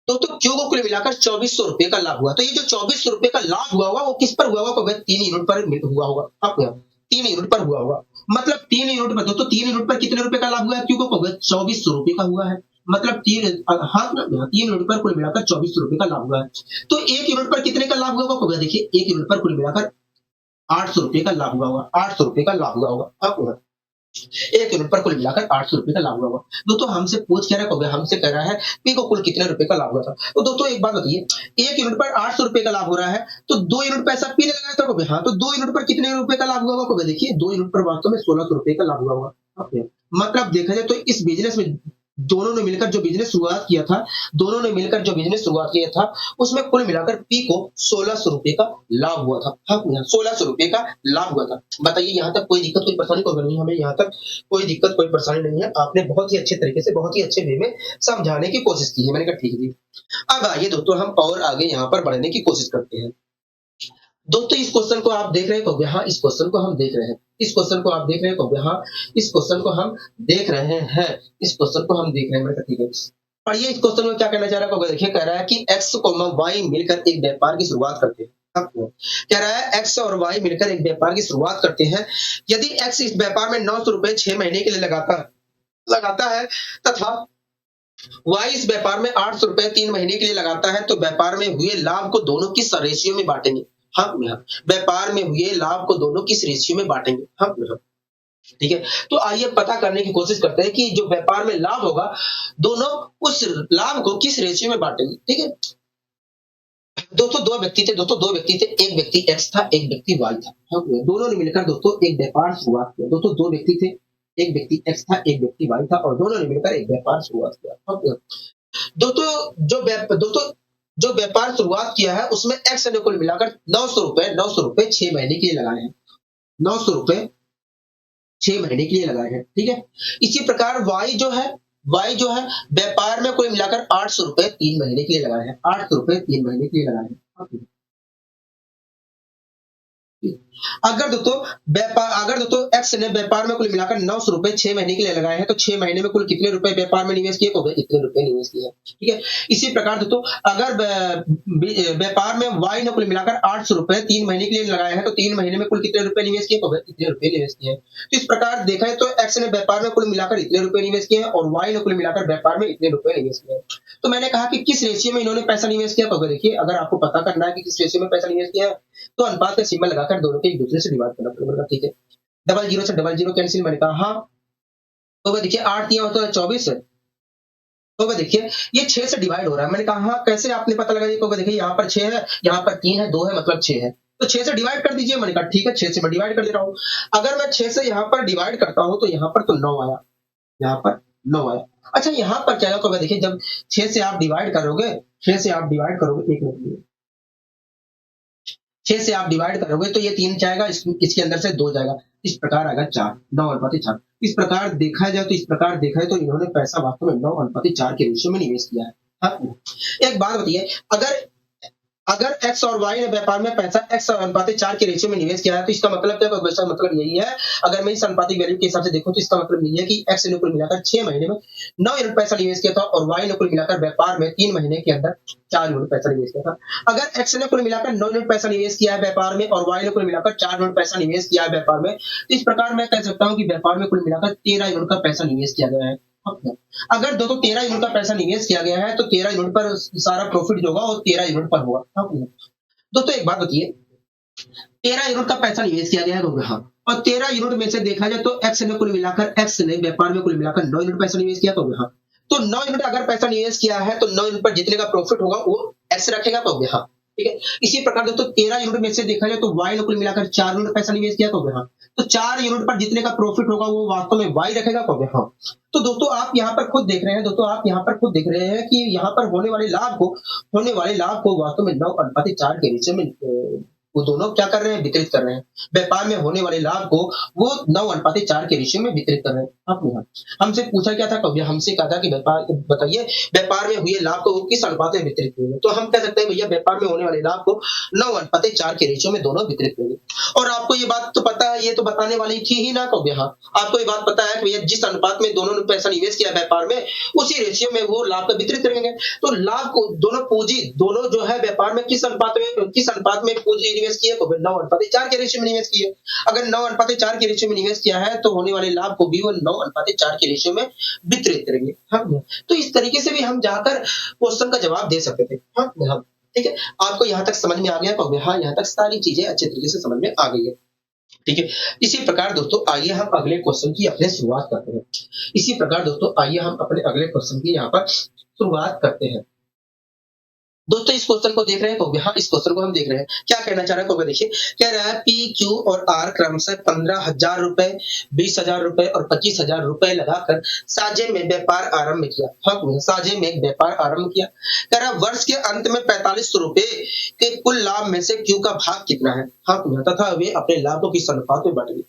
तो क्यू को कुल मिलाकर 2400 रुपए का लाभ हुआ। तो ये जो 2400 रुपए का लाभ हुआ होगा वो किस पर हुआ होगा? 3 यूनिट पर हुआ होगा। हाँ, 3 यूनिट पर हुआ होगा। मतलब 3 यूनिट पर, तो 3 यूनिट पर कितने रुपए का लाभ हुआ है? क्यू को 2400 रुपए का हुआ है। मतलब 3 यूनिट पर कुल मिलाकर 2400 रुपए का लाभ हुआ है। तो 1 यूनिट पर कितने का लाभ हुआ होगा? देखिए 1 यूनिट पर कुल मिलाकर 800 रुपए का लाभ हुआ होगा। 800 रुपए का लाभ हुआ होगा। 1 यूनिट पर कुल मिलाकर 800 रुपए का लाभ हुआ होगा। दोस्तों हमसे पूछ क्या रहा है? हमसे कह रहा है पी को कुल कितने रुपए का लाभ हुआ था। तो दोस्तों एक बात बताइए, 1 यूनिट पर 800 रुपए का लाभ हो रहा है, तो 2 यूनिट पैसा पी ने लगाया था। हाँ, तो 2 यूनिट पर कितने रुपए का लाभ हुआ होगा? देखिए 2 यूनिट पर वास्तव में 1600 रुपए का लाभ हुआ होगा। मतलब देखा जाए तो इस बिजनेस में दोनों ने मिलकर जो बिजनेस शुरुआत किया था उसमें कुल मिलाकर पी को 1600 रुपए का लाभ हुआ था। हाँ, 1600 रुपए का लाभ हुआ था। बताइए यहाँ तक कोई दिक्कत कोई परेशानी को नहीं, हमें यहाँ तक कोई दिक्कत कोई परेशानी नहीं है। आपने बहुत ही अच्छे तरीके से बहुत ही अच्छे वे में समझाने की कोशिश की है। मैंने कहा ठीक है। अब आइए दोस्तों हम और आगे यहाँ पर बढ़ने की कोशिश करते हैं। दोस्तों इस क्वेश्चन को आप देख रहे हैं, हाँ इस क्वेश्चन को हम देख रहे हैं। इस क्वेश्चन को आप देख रहे हैं, हाँ इस क्वेश्चन को हम देख रहे हैं। इस क्वेश्चन को हम देख रहे हैं। मैंने कहा ठीक है। पढ़िए इस क्वेश्चन में क्या कहना चाह रहा है। देखिए कह रहा है कि एक्स वाई मिलकर एक व्यापार की शुरुआत करते हैं। कह रहा है एक्स और वाई मिलकर एक व्यापार की शुरुआत करते हैं। यदि एक्स इस व्यापार में 900 रुपए 6 महीने के लिए लगाता है तथा वाई इस व्यापार में 800 रुपए 3 महीने के लिए लगाता है, तो व्यापार में हुए लाभ को दोनों किस रेशियो में बांटेंगे? हाँ, व्यापार में हुए लाभ को दोनों किस रेशियो में बांटेंगे? हाँ, ठीक है। तो आइए पता करने की कोशिश करते हैं कि जो व्यापार में लाभ होगा दोनों उस लाभ को किस रेशियो में बांटेंगे। ठीक है। दोस्तों दो व्यक्ति थे। एक व्यक्ति एक्स था, एक व्यक्ति वाई था। दोनों ने मिलकर दोस्तों एक व्यापार शुरुआत किया। दोस्तों दो व्यक्ति थे, एक व्यक्ति एक्स था, एक व्यक्ति वाई था, और दोनों ने मिलकर एक व्यापार शुरुआत किया। दोस्तों जो व्यापार शुरुआत किया है उसमें एक्स ने कुल मिलाकर 900 रुपए 6 महीने के लिए लगाए हैं। 900 रुपए 6 महीने के लिए लगाए हैं। ठीक है। इसी प्रकार वाई जो है व्यापार में कुल मिलाकर 800 रुपए 3 महीने के लिए लगाए हैं। 800 रुपए 3 महीने के लिए लगाए हैं। अगर दोस्तों एक्स ने व्यापार में कुल मिलाकर 900 रुपए 6 महीने के लिए लगाए हैं, तो 6 महीने में कुल कितने रुपए व्यापार में निवेश किए? इतने रुपए निवेश किए। ठीक है। इसी प्रकार दोस्तों अगर व्यापार में वाई ने कुल मिलाकर 800 रुपए 3 महीने के लिए लगाए हैं, तो 3 महीने में कुल कितने रुपए निवेश किए? इतने रुपए निवेश किए। तो इस प्रकार देखा है तो एक्स ने व्यापार में कुल मिलाकर इतने रुपए निवेश किए और वाई ने कुल मिलाकर व्यापार में इतने रुपए निवेश किए। तो मैंने कहा कि किस रेशियो में इन्होंने पैसा निवेश किया। तो देखिए अगर आपको पता करना है कि किस रेशियो में पैसा निवेश किया है, तो अनुपात का सिंबल लगाकर दोनों के एक दूसरे से डिवाइड करना पड़ेगा। ठीक है। 00 से 00 कैंसिल। मैंने कहा हाँ। तो देखिए 8 दिया होता है 24। तो देखिए ये 6 से डिवाइड हो रहा है। मैंने कहा हाँ कैसे आपने पता लगा? ये देखिए यहाँ पर 6 है, यहाँ पर 3 है, 2 है, मतलब 6 है, तो 6 से डिवाइड कर दीजिए। मैंने कहा ठीक है 6 से मैं डिवाइड कर दे रहा हूँ। अगर मैं 6 से यहाँ पर डिवाइड करता हूँ तो यहाँ पर तो 9 आया, यहाँ पर 9 आया। अच्छा यहाँ पर क्या होगा? देखिए जब 6 से आप डिवाइड करोगे, एक मिनट, 6 से आप डिवाइड करोगे तो ये 3 जाएगा, इसके अंदर से 2 जाएगा, इस प्रकार आएगा 4, 9:4। इस प्रकार देखा जाए तो इन्होंने पैसा वास्तव में 9:4 के रेशियो में निवेश किया है। हाँ? एक बात बताइए, अगर एक्स और वाई ने व्यापार में पैसा x अनुपातिक 4 के रेशियो में निवेश किया है, तो इसका मतलब क्या है? इसका मतलब यही है, अगर मैं इस अनुपातिक वैल्यू के हिसाब से देखूं तो इसका मतलब यही है कि x ने कुल मिलाकर 6 महीने में 9 यूनिट पैसा निवेश किया था और y ने कुल मिलाकर व्यापार में 3 महीने के अंदर 4 यूनिट पैसा निवेश किया था। अगर x ने कुल मिलाकर 9 यूनिट पैसा निवेश किया है व्यापार में और y ने कुल मिलाकर 4 यूनिट पैसा निवेश किया है व्यापार में, तो इस प्रकार मैं कह सकता हूँ कि व्यापार में कुल मिलाकर 13 यूनिट का पैसा निवेश किया गया है। अगर दोस्तों 13 यूनिट का पैसा निवेश किया गया है तो 13 यूनिट पर सारा प्रॉफिट जो होगा वो 13 यूनिट पर होगा। दोस्तों एक बात बताइए, 13 यूनिट का पैसा निवेश किया गया है। हाँ, और 13 यूनिट में से देखा जाए तो एक्स ने व्यापार में कुल मिलाकर 9 यूनिट पैसा निवेश किया। हाँ, तो 9 यूनिट अगर पैसा निवेश किया है तो 9 यूनिट पर जितने का प्रॉफिट होगा वो एक्स रखेगा। हाँ, ठीक है। इसी प्रकार दोस्तों 13 यूनिट में से देखा जाए तो वाई ने कुल मिलाकर 4 यूनिट पैसा निवेश किया, तो हाँ, तो 4 यूनिट पर जितने का प्रॉफिट होगा वो वास्तव में वाई रखेगा, तो हाँ। तो दोस्तों आप यहाँ पर खुद देख रहे हैं, दोस्तों आप यहाँ पर खुद देख रहे हैं कि यहाँ पर होने वाले लाभ को वास्तव में 9:4 के रेशियो में वो दोनों क्या कर रहे हैं, वितरित कर रहे हैं। व्यापार में होने वाले लाभ को वो 9:4 के रेशियो में वितरित कर रहे हैं। आप यहाँ हमसे पूछा क्या था, कभी हमसे कहा था कि व्यापार बताइए व्यापार में हुए लाभ को वो किस अनुपात में वितरित करेंगे, तो हम कह सकते हैं भैया व्यापार में होने वाले लाभ को 9:4 के रेशियो में दोनों वितरित करेंगे। और आपको ये बात तो पता है, ये तो बताने वाली थी ही ना कभी, हाँ आपको ये बात पता है कि भैया जिस अनुपात में दोनों ने पैसा निवेश किया व्यापार में, उसी रेशियो में वो लाभ को वितरित करेंगे। तो लाभ को दोनों जो है व्यापार में किस अनुपात में पूंजी निवेश किए, तो 9:4 के रेशियो में निवेश किए। अगर 9:4 के रेशियो में निवेश किया है तो होने वाले लाभ को भी वो 9:4 के रेशियो में वितरित करेंगे। हाँ, तो इस तरीके से भी हम जाकर क्वेश्चन का जवाब दे सकते थे। हाँ, ठीक है। आपको यहाँ तक समझ में आ गया, तो हाँ यहाँ तक सारी चीजें अच्छे तरीके से समझ में आ गई है। ठीक है। इसी प्रकार दोस्तों आइए हम अगले क्वेश्चन की अपने शुरुआत करते हैं। इसी प्रकार दोस्तों आइए हम अपने अगले क्वेश्चन की यहाँ पर शुरुआत करते हैं। दोस्तों इस क्वेश्चन को देख रहे हैं, तो हाँ इस क्वेश्चन को हम देख रहे हैं। क्या कहना चाह रहा है, तो देखिए कह रहा है पी क्यू और आर क्रमशः 15,000 रुपए, 20,000 रुपए और 25,000 रुपए लगाकर साझे में व्यापार आरंभ किया। हाँ, साझे में एक व्यापार आरंभ किया। कह रहा वर्ष के अंत में 4500 रुपए के कुल लाभ में से क्यू का भाग कितना है। हाँ, तथा वे अपने लाभ को किस अनुपात में बांटेंगे।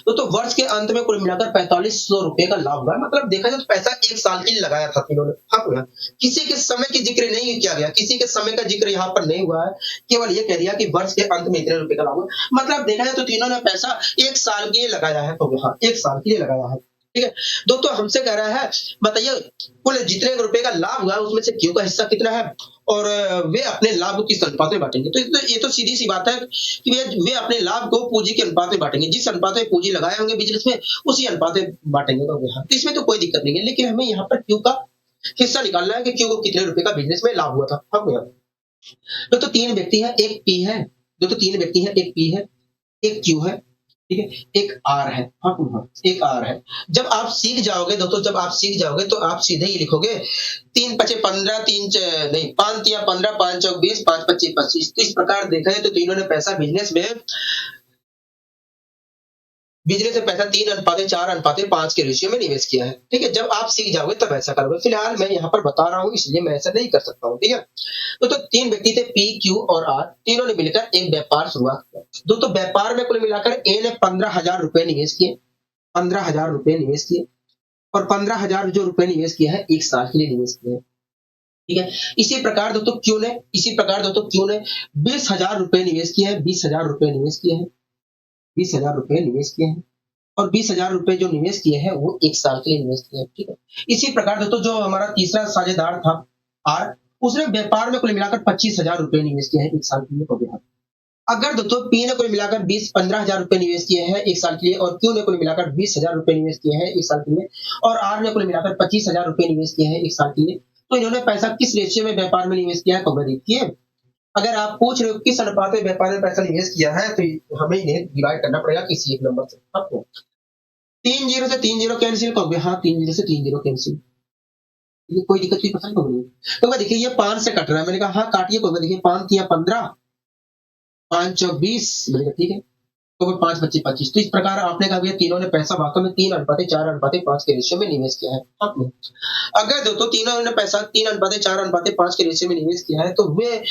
तो वर्ष के अंत में कुल मिलाकर 4500 रुपए का लाभ हुआ। मतलब देखा जाए तो पैसा 1 साल के लिए लगाया था इन्होंने। हाँ, किसी के समय की जिक्र नहीं किया गया, किसी के समय का जिक्र यहाँ पर नहीं हुआ है, केवल ये कह दिया कि वर्ष के अंत में इतने रुपए का लाभ हुआ। मतलब देखा जाए तो तीनों ने पैसा 1 साल के लिए लगाया है, तो हाँ 1 साल के लिए लगाया है। ठीक है। दोस्तों हमसे कह रहा है बताइए कुल जितने रुपए का लाभ हुआ उसमें से क्यू का हिस्सा कितना है और वे अपने लाभ को किस अनुपात में बांटेंगे। तो ये तो सीधी सी बात है कि वे अपने लाभ को पूंजी के अनुपात में बांटेंगे। जिस अनुपात में पूंजी लगाए होंगे बिजनेस में उसी अनुपात में बांटेंगे। तो इसमें तो कोई दिक्कत नहीं है, लेकिन हमें यहाँ पर क्यू का हिस्सा निकालना है कि क्यू को कितने रुपए का बिजनेस में लाभ हुआ था। तो 3 व्यक्ति है, एक पी है, तीन व्यक्ति है, एक पी है, एक क्यू है, ठीक है, एक आर है। हाँ, एक आर है। जब आप सीख जाओगे दोस्तों, तो आप सीधे ही लिखोगे 3 पचे 15, 5 तिया 15, 5 चौक 20, 5 पच्चीस 25। तो इस प्रकार देखा जाए तो तीनों ने पैसा बिजनेस से पैसा 3:4:5 के रेशियो में निवेश किया है। ठीक है। जब आप सीख जाओगे तब ऐसा करोगे। फिलहाल मैं यहाँ पर बता रहा हूँ इसलिए मैं ऐसा नहीं कर सकता हूँ। ठीक है। तो 3 व्यक्ति थे पी क्यू और आर, तीनों ने मिलकर एक व्यापार शुरुआत किया। दोस्तों व्यापार में कुल मिलाकर ए ने 15,000 रुपए निवेश किए, 15,000 रुपए निवेश किए और 15,000 जो रुपए निवेश किया है 1 साल के लिए निवेश किया है। ठीक है। इसी प्रकार दोस्तों क्यू ने 20,000 रुपए निवेश किए हैं, 20,000 रुपए निवेश किए हैं, 20,000 रुपए निवेश किए हैं और 20,000 रुपए जो निवेश किए हैं वो 1 साल के लिए निवेश किए हैं। ठीक है। इसी प्रकार दोस्तों जो हमारा तीसरा साझेदार था आर, उसने व्यापार में कुल मिलाकर 25,000 रुपए निवेश किए हैं 1 साल के लिए। अगर दोस्तों पी ने कुल मिलाकर 15,000 रुपए निवेश किए हैं 1 साल के लिए और क्यू ने कुल मिलाकर 20,000 रुपए निवेश किए हैं 1 साल के लिए और आर ने कुल मिलाकर 25,000 रुपए निवेश किए हैं 1 साल के लिए, तो इन्होंने पैसा किस रेशियो में व्यापार में निवेश किया है, तो देखिए अगर आप पूछ रहे हो किस अनुपात में व्यापार में पैसा निवेश किया है तो हमें इन्हें डिवाइड करना पड़ेगा किसी एक नंबर से। आपको 3 0 से 3 0 कैंसिल करोगे। हाँ 3 0 से 3 0 कैंसिल, ये कोई दिक्कत की पसंद नहीं। तो मैं देखिए ये 5 से कट रहा है, मैंने कहा हाँ काटिए, कोई देखिए 5 तिया 15, 5 चौक 20, ठीक है, तो 5 25 25। तो इस प्रकार आपने कहा तीनों ने पैसा वास्तव में 3:4:5 के रेशियो में निवेश किया है। आपने अगर दोस्तों तीनों ने पैसा 3:4:5 के रेशियो में निवेश किया है तो वे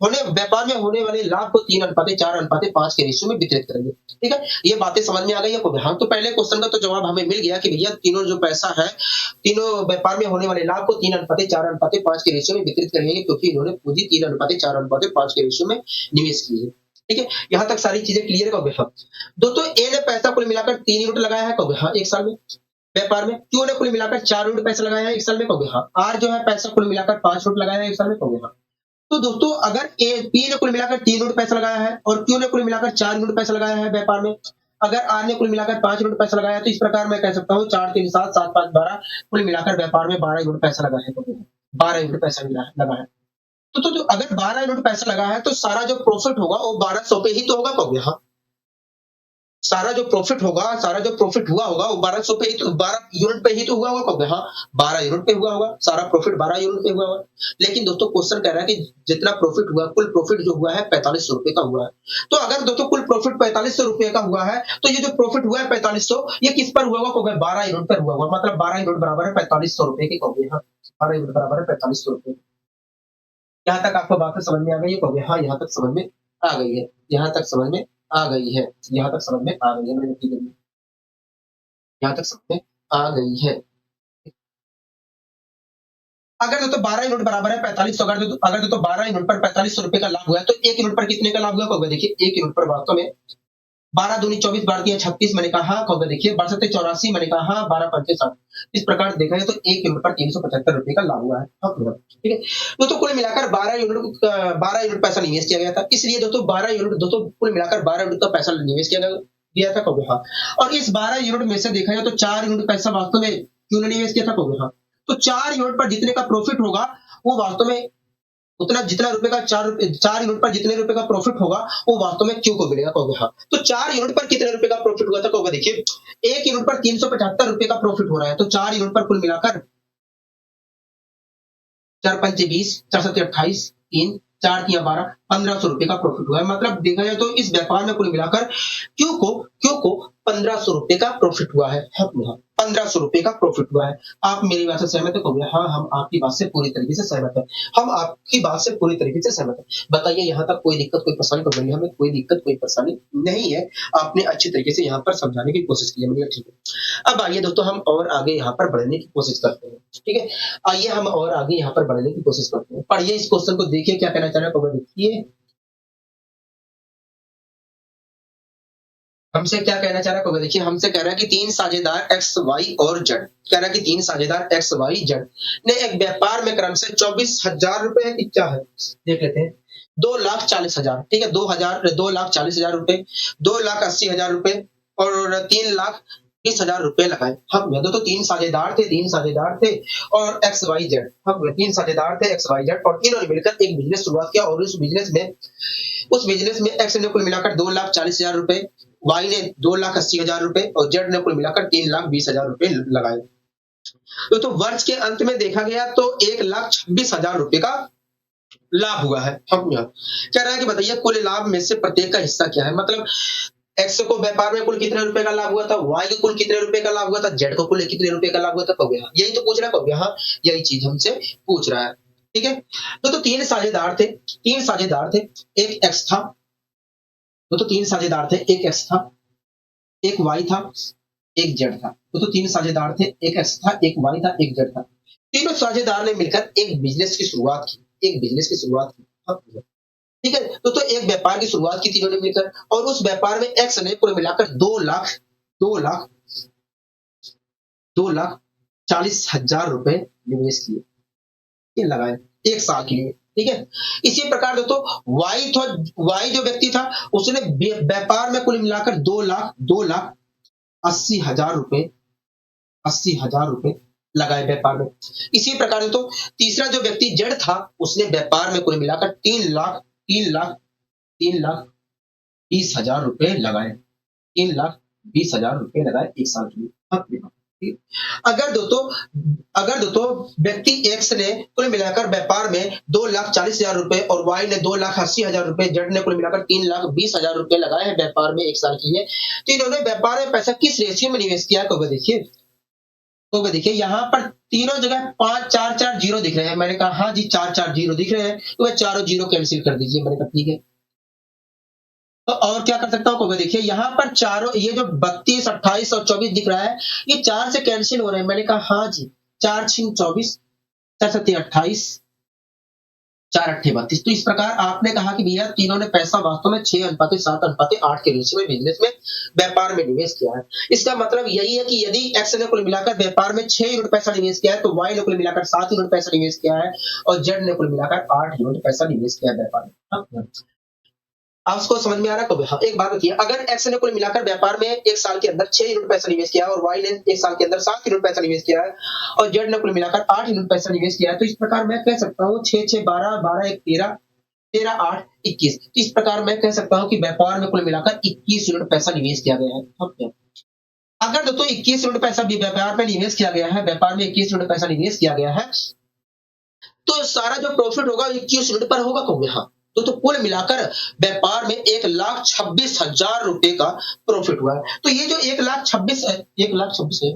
व्यापार में होने वाले लाभ को 3:4:5 के रेशियो में वितरित करेंगे। ठीक है। ये बातें समझ में आ गई है। हाँ तो पहले क्वेश्चन का तो जवाब हमें मिल गया कि भैया तीनों जो पैसा है तीनों व्यापार में होने वाले लाभ को 3:4:5 के रेशियो में वितरित करेंगे क्योंकि इन्होंने पूंजी 3:4:5 के रेशियो में निवेश की है। ठीक है। यहाँ तक सारी चीजें क्लियर करोगे। हाँ दोस्तों ए ने पैसा कुल मिलाकर 3 यूनिट लगाया है, कहोगे हाँ 1 साल में व्यापार में। क्यू ने कुल मिलाकर 4 यूनिट पैसा लगाया है 1 साल में, कहोगे हाँ। आर जो है पैसा कुल मिलाकर 5 यूनिट लगाया है 1 साल में, कहोगे हाँ। तो दोस्तों अगर पी ने कुल मिलाकर 3 यूनिट पैसा लगाया है और क्यू ने कुल मिलाकर 4 यूनिट पैसा लगाया है व्यापार में, अगर आर ने कुल मिलाकर 5 यूनिट पैसा लगाया तो इस प्रकार मैं कह सकता हूँ 4 3 7 7 5 12 कुल मिलाकर व्यापार में 12 यूनिट पैसा लगा है, 12 यूनिट पैसा लगा है। तो अगर 12 यूनिट पैसा लगा है तो सारा जो प्रॉफिट होगा वो 1200 पे ही तो होगा, कहोगे हाँ। सारा जो प्रॉफिट होगा, सारा जो प्रॉफिट हुआ होगा वो 1200 पे ही तो 12 यूनिट पे ही तो हुआ होगा कहोगे, हाँ 12 यूनिट पे हुआ होगा, सारा प्रॉफिट 12 यूनिट पे हुआ होगा। लेकिन दोस्तों क्वेश्चन कह रहा है कि जितना प्रॉफिट हुआ, कुल प्रॉफिट जो हुआ है 4500 रुपए का हुआ है। तो अगर दोस्तों कुल प्रॉफिट 4500 रुपए का हुआ है, तो ये जो प्रॉफिट हुआ है 4500, ये किस पर हुआ होगा कहोगे, 12 यूनिट पर हुआ होगा। मतलब 12 यूनिट बराबर है 4500 रुपए के कहोगे, हाँ 12 यूनिट बराबर है 4500 रुपए। यहाँ तक आपको बातें समझ में आ गई है कहोगे, हाँ यहाँ तक समझ में आ गई है, यहाँ तक समझ में आ गई है, यहाँ तक समझ में आ गई है, मैंने नोट की, यहाँ तक समझ में आ गई है। अगर दोस्तों 12 यूनिट बराबर है 4500, अगर दोस्तों 12 यूनिट पर 4500 रुपए का लाभ हुआ है, तो 1 यूनिट पर कितने का लाभ हुआ कहोगे, देखिए 1 यूनिट पर वास्तव में 12 दूनी 24, 12 तिया 36 मैंने कहा कहोगे, देखिए 12 सत्ते 84 मैंने कहा, 12 पंचे 60। इस प्रकार देखा जाए तो 1 यूनिट पर 375 रुपए का लाभ हुआ है। ठीक है, दोस्तों कुल मिलाकर 12 यूनिट पैसा निवेश किया गया था, इसलिए दोस्तों 12 यूनिट, दोस्तों कुल मिलाकर 12 यूनिट का पैसा निवेश किया दिया था कहोगे, हाँ। और इस 12 यूनिट में से देखा जाए तो 4 यूनिट पैसा वास्तव में क्यों ने निवेश किया था कहोगे, हाँ। तो 4 यूनिट पर जितने का प्रॉफिट होगा, वो वास्तव में उतना, जितना रुपए का 4 यूनिट पर जितने रुपए का प्रॉफिट होगा, वो वास्तव में क्यू को मिलेगा कहोगे, हाँ। तो 4 यूनिट पर कितने रुपए का प्रॉफिट हुआ था कहोगे, देखिए 1 यूनिट पर 375 रुपए का प्रॉफिट हो रहा है, तो 4 यूनिट पर कुल मिलाकर 4 पंचे 20, 4 सत्ते 28, 3 4 तिया 12, 1500 रुपए का प्रॉफिट हुआ है। मतलब देखा जाए तो इस व्यापार में कुल मिलाकर क्यू को 1500 रुपए का प्रॉफिट हुआ है, 1500 रुपए का प्रॉफिट हुआ है। आप मेरी बात से सहमत है कहोगे, हाँ हम आपकी बात से पूरी तरीके से सहमत है, हम आपकी बात से पूरी तरीके से सहमत है। बताइए यहाँ तक कोई दिक्कत, कोई परेशानी कहोगे, हमें कोई दिक्कत, कोई परेशानी नहीं है। आपने अच्छी तरीके से यहाँ पर समझाने की कोशिश की है, मुझे ठीक है। अब आइए दोस्तों हम और आगे यहाँ पर बढ़ने की कोशिश करते हैं, ठीक है। आइए हम और आगे यहाँ पर बढ़ने की कोशिश करते हैं। पढ़िए इस क्वेश्चन को, देखिए क्या कहना चाह रहा है कहोगे, देखिए हमसे क्या कहना चाह रहा है कहोगे, देखिए हमसे कह रहा है कि 3 साझेदार एक्स वाई और जेड, कह रहा है कि 3 साझेदार एक्स वाई जेड ने एक व्यापार में क्रम से 24,000 रुपए की क्या है, देख लेते हैं, 2,40,000, ठीक है, 2,40,000 रुपए, 2,80,000 रुपए और 3,20,000 रुपए लगाए। हम तो 3 साझेदार थे, 3 साझेदार थे और एक्स वाई जेड, हम 3 साझेदार थे एक्स वाई जेड, और इन्होंने मिलकर एक बिजनेस शुरुआत किया, और उस बिजनेस में एक्स ने कुल मिलाकर 2,40,000 रुपए, वाई ने 2,80,000 रुपए और जेड ने कुल मिलाकर 3,20,000 रुपए लगाए। तो वर्ष के अंत में देखा गया तो 1,26,000 रुपए का लाभ हुआ है। हम यहाँ कह रहा है कि बताइए कुल लाभ में से प्रत्येक का हिस्सा क्या है। मतलब एक्स को व्यापार में कुल कितने रुपए का लाभ हुआ था, वाई को कुल कितने रुपए का लाभ हुआ था, जेड को कुल कितने रुपए का लाभ हुआ था कहोगे, हाँ यही तो पूछ रहा है कहोगे, हाँ यही चीज हमसे पूछ रहा है, ठीक है। तो 3 साझेदार थे, 3 साझेदार थे, एक एक्स था, तो 3 साझेदार थे, एक एक्स था, एक वाई था, एक जेड था। तो 3 साझेदार थे, एक एक्स था, एक वाई था, एक जेड था। तीनों साझेदार ने मिलकर एक बिजनेस की शुरुआत की, एक बिजनेस की शुरुआत की, हाँ, ठीक है। तो एक व्यापार की शुरुआत की तीनों ने मिलकर, और उस व्यापार में एक्स ने कुल मिलाकर 2,40,000 रुपए निवेश किए, ये लगाए एक साल के लिए, ठीक है। इसी प्रकार दोस्तों वाई जो व्यक्ति था, उसने व्यापार में कुल मिलाकर 2,80,000 रुपए लगाए व्यापार में। इसी प्रकार दोस्तों तीसरा जो व्यक्ति जेड था, उसने व्यापार में कुल मिलाकर 3,20,000 रुपए लगाए, 3,20,000 रुपए लगाए एक साल के लिए। अगर दोस्तों व्यक्ति एक्स ने कुल मिलाकर व्यापार में 2,40,000 रुपए और वाई ने 2,80,000 रुपए, जेड ने कुल मिलाकर 3,20,000 रुपए लगाए हैं व्यापार में एक साल के लिए, तो इन्होंने व्यापार में पैसा किस रेशियो में निवेश किया है देखिए यहाँ पर तीनों जगह 5-4-4 जीरो दिख रहे हैं। मैंने कहा हाँ जी 4-4 जीरो दिख रहे हैं, तो वह चारों जीरो कैंसिल कर दीजिए। मैंने कहा ठीक है, तो और क्या कर सकता हूँ देखिए यहाँ पर चारों, ये जो 32, 28 और 24 दिख रहा है, ये 4 से कैंसिल हो रहे हैं। मैंने कहा हाँ जी 4 6 24, 4 7 28, 4 8 32। तो इस प्रकार आपने कहा कि भैया तीनों ने पैसा वास्तव में 6:7:8 के रेशियो में बिजनेस में व्यापार में निवेश किया है। इसका मतलब यही है कि यदि एक्स ने कुल मिलाकर व्यापार में 6 यूनिट पैसा निवेश किया है, तो वाई ने कुल मिलाकर 7 यूनिट पैसा निवेश किया है और जेड ने कुल मिलाकर 8 यूनिट पैसा निवेश किया है व्यापार में। आप उसको समझ में आ रहा है? हाँ, एक बात बताइए, अगर एक्स ने कुल मिलाकर व्यापार में एक साल के अंदर 6 यूनिट पैसा निवेश किया है और वाई ने एक साल के अंदर 7 यूनिट पैसा निवेश किया है और जेड ने कुल मिलाकर 8 यूनिट पैसा निवेश किया है, तो इस प्रकार मैं कह सकता हूँ 6 6 12 12 1 13 13, 8, 21। तो इस प्रकार मैं कह सकता हूँ कि व्यापार में कुल मिलाकर 21 यूनिट पैसा निवेश किया गया है। ओके। अगर दोस्तों 21 यूनिट पैसा भी व्यापार में निवेश किया गया है, व्यापार में 21 यूनिट पैसा निवेश किया गया है, तो सारा जो प्रॉफिट होगा 21 यूनिट पर होगा कहोगे हाँ। तो कुल मिलाकर व्यापार में 1,26,000 रुपए का प्रॉफिट हुआ है। तो ये जो 1,26,000 है,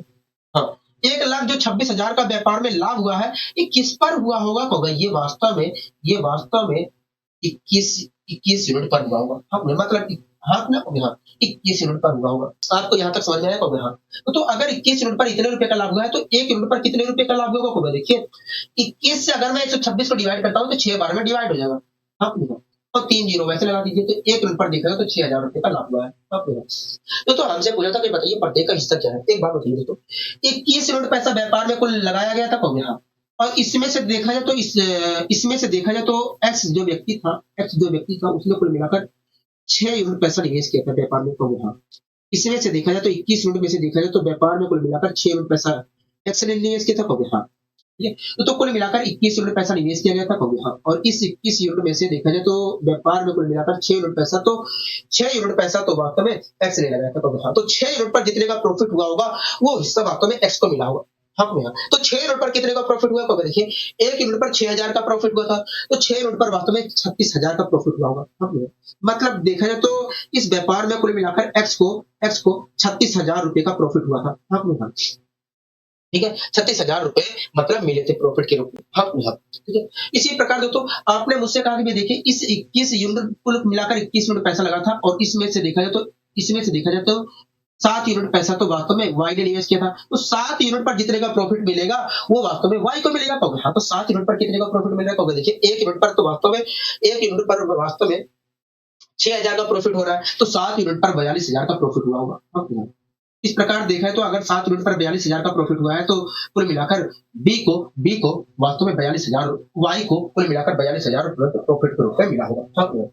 हाँ, 1,00,000 जो 26,000 का व्यापार में लाभ हुआ है, ये किस पर हुआ होगा कहोगे? ये वास्तव में 21 यूनिट पर हुआ होगा। हाँ, मतलब हाँ ना कहोगे हाँ, 21 यूनिट पर हुआ होगा। आपको यहाँ तक समझ में आया कहोगे हाँ। तो अगर 21 यूनिट पर इतने रुपए का लाभ हुआ है, तो 1 यूनिट पर कितने रुपए का लाभ होगा कहोगे? देखिए 21 से अगर मैं 126 को डिवाइड करता हूँ तो 6 बार में डिवाइड हो जाएगा। हाँ कहोगे हाँ। और 3 जीरो वैसे लगा दीजिए, तो 1 यूनिट पर देखा तो 6,000 रुपए का लाभ हुआ है। हाँ कहोगे हाँ। तो हमसे पूछा था कि बताइए प्रत्येक का हिस्सा क्या है? एक बात बताइए दोस्तों, 21 यूनिट पैसा व्यापार में कुल लगाया गया था कहोगे हाँ। और इसमें से देखा जाए तो इसमें से देखा जाए तो एक्स जो व्यक्ति था उसने कुल मिलाकर 6 यूनिट पैसा निवेश किया था व्यापार में कहोगे हाँ। इसमें से देखा जाए तो 21 यूनिट में से देखा जाए तो व्यापार में कुल मिलाकर 6 यूनिट पैसा एक्स ने निवेश किया था कहोगे हाँ। ठीक है, तो कुल मिलाकर 21 यूनिट पैसा निवेश किया गया था कहोगे हाँ। और इस 21 यूनिट में से देखा जाए तो व्यापार में कुल मिलाकर 6 यूनिट पैसा, तो 6 यूनिट पैसा तो वास्तव में एक्स ने लगाया था कहोगे हाँ। तो 6 यूनिट पर जितने का प्रॉफिट हुआ होगा वो हिस्सा वास्तव में एक्स को मिला होगा। हाँ हाँ। तो 6 यूनिट पर कितने का प्रॉफिट हुआ कहोगे? देखिए 1 यूनिट पर 6,000 का प्रॉफिट हुआ था, तो 6 यूनिट पर वास्तव में 36,000 का प्रॉफिट हुआ होगा। हाँ हाँ। मतलब देखा जाए तो इस व्यापार में कुल मिलाकर एक्स को 36,000 रुपए का प्रॉफिट हुआ था। हाँ हाँ। ठीक है, 36,000 रुपए मतलब मिले थे प्रॉफिट के रूप में। हाँ हाँ। ठीक है, इसी प्रकार दोस्तों आपने मुझसे कहा कि भाई देखिए इस 21 यूनिट कुल मिलाकर 21 यूनिट पैसा लगा था, और इसमें से देखा जाए तो 7 यूनिट पैसा तो वास्तव में वाई ने निवेश किया था। तो 7 यूनिट पर जितने का प्रॉफिट मिलेगा वो वास्तव में वाई को मिलेगा कहोगे हाँ। तो 7 यूनिट पर कितने का प्रॉफिट मिलेगा कहोगे? देखिए 1 यूनिट पर तो वास्तव में 1 यूनिट पर वास्तव में 6,000 का प्रॉफिट हो रहा है, तो 7 यूनिट पर 42,000 का प्रॉफिट हुआ होगा। हाँ हाँ। इस प्रकार देखा है तो अगर 7 यूनिट पर 42,000 का प्रॉफिट हुआ है, तो कुल मिलाकर बी को वास्तव में 42,000, वाई को कुल मिलाकर 42,000 रुपए प्रॉफिट के रूप में मिला होगा। हाँ हाँ।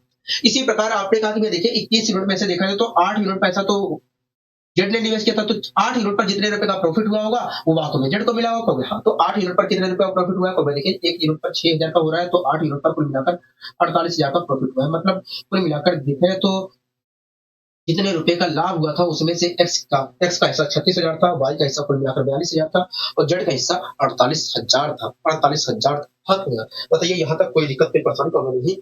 इसी प्रकार आपने कहा कि मैं देखिए 21 यूनिट में से देखा जाए तो 8 यूनिट पैसा तो जेड ने निवेश किया था, तो 8 यूनिट पर जितने रुपए का प्रॉफिट हुआ होगा वो वास्तव में जेड को मिला होगा कहोगे हाँ। तो 8 यूनिट पर कितने रुपए का प्रॉफिट हुआ है कहोगे? देखिए 1 यूनिट पर 6,000 का हो रहा है, तो 8 यूनिट पर कुल मिलाकर 48,000 का प्रॉफिट हुआ है। मतलब कुल मिलाकर देखा जाए तो जितने रुपए का लाभ हुआ था उसमें से एक्स का हिस्सा 36,000 था, वाई का हिस्सा कुल मिलाकर 42,000 था, और जेड का हिस्सा 48,000 था। 48,000 था। बताइए यहाँ तक कोई दिक्कत, कोई परेशानी तो हमें नहीं?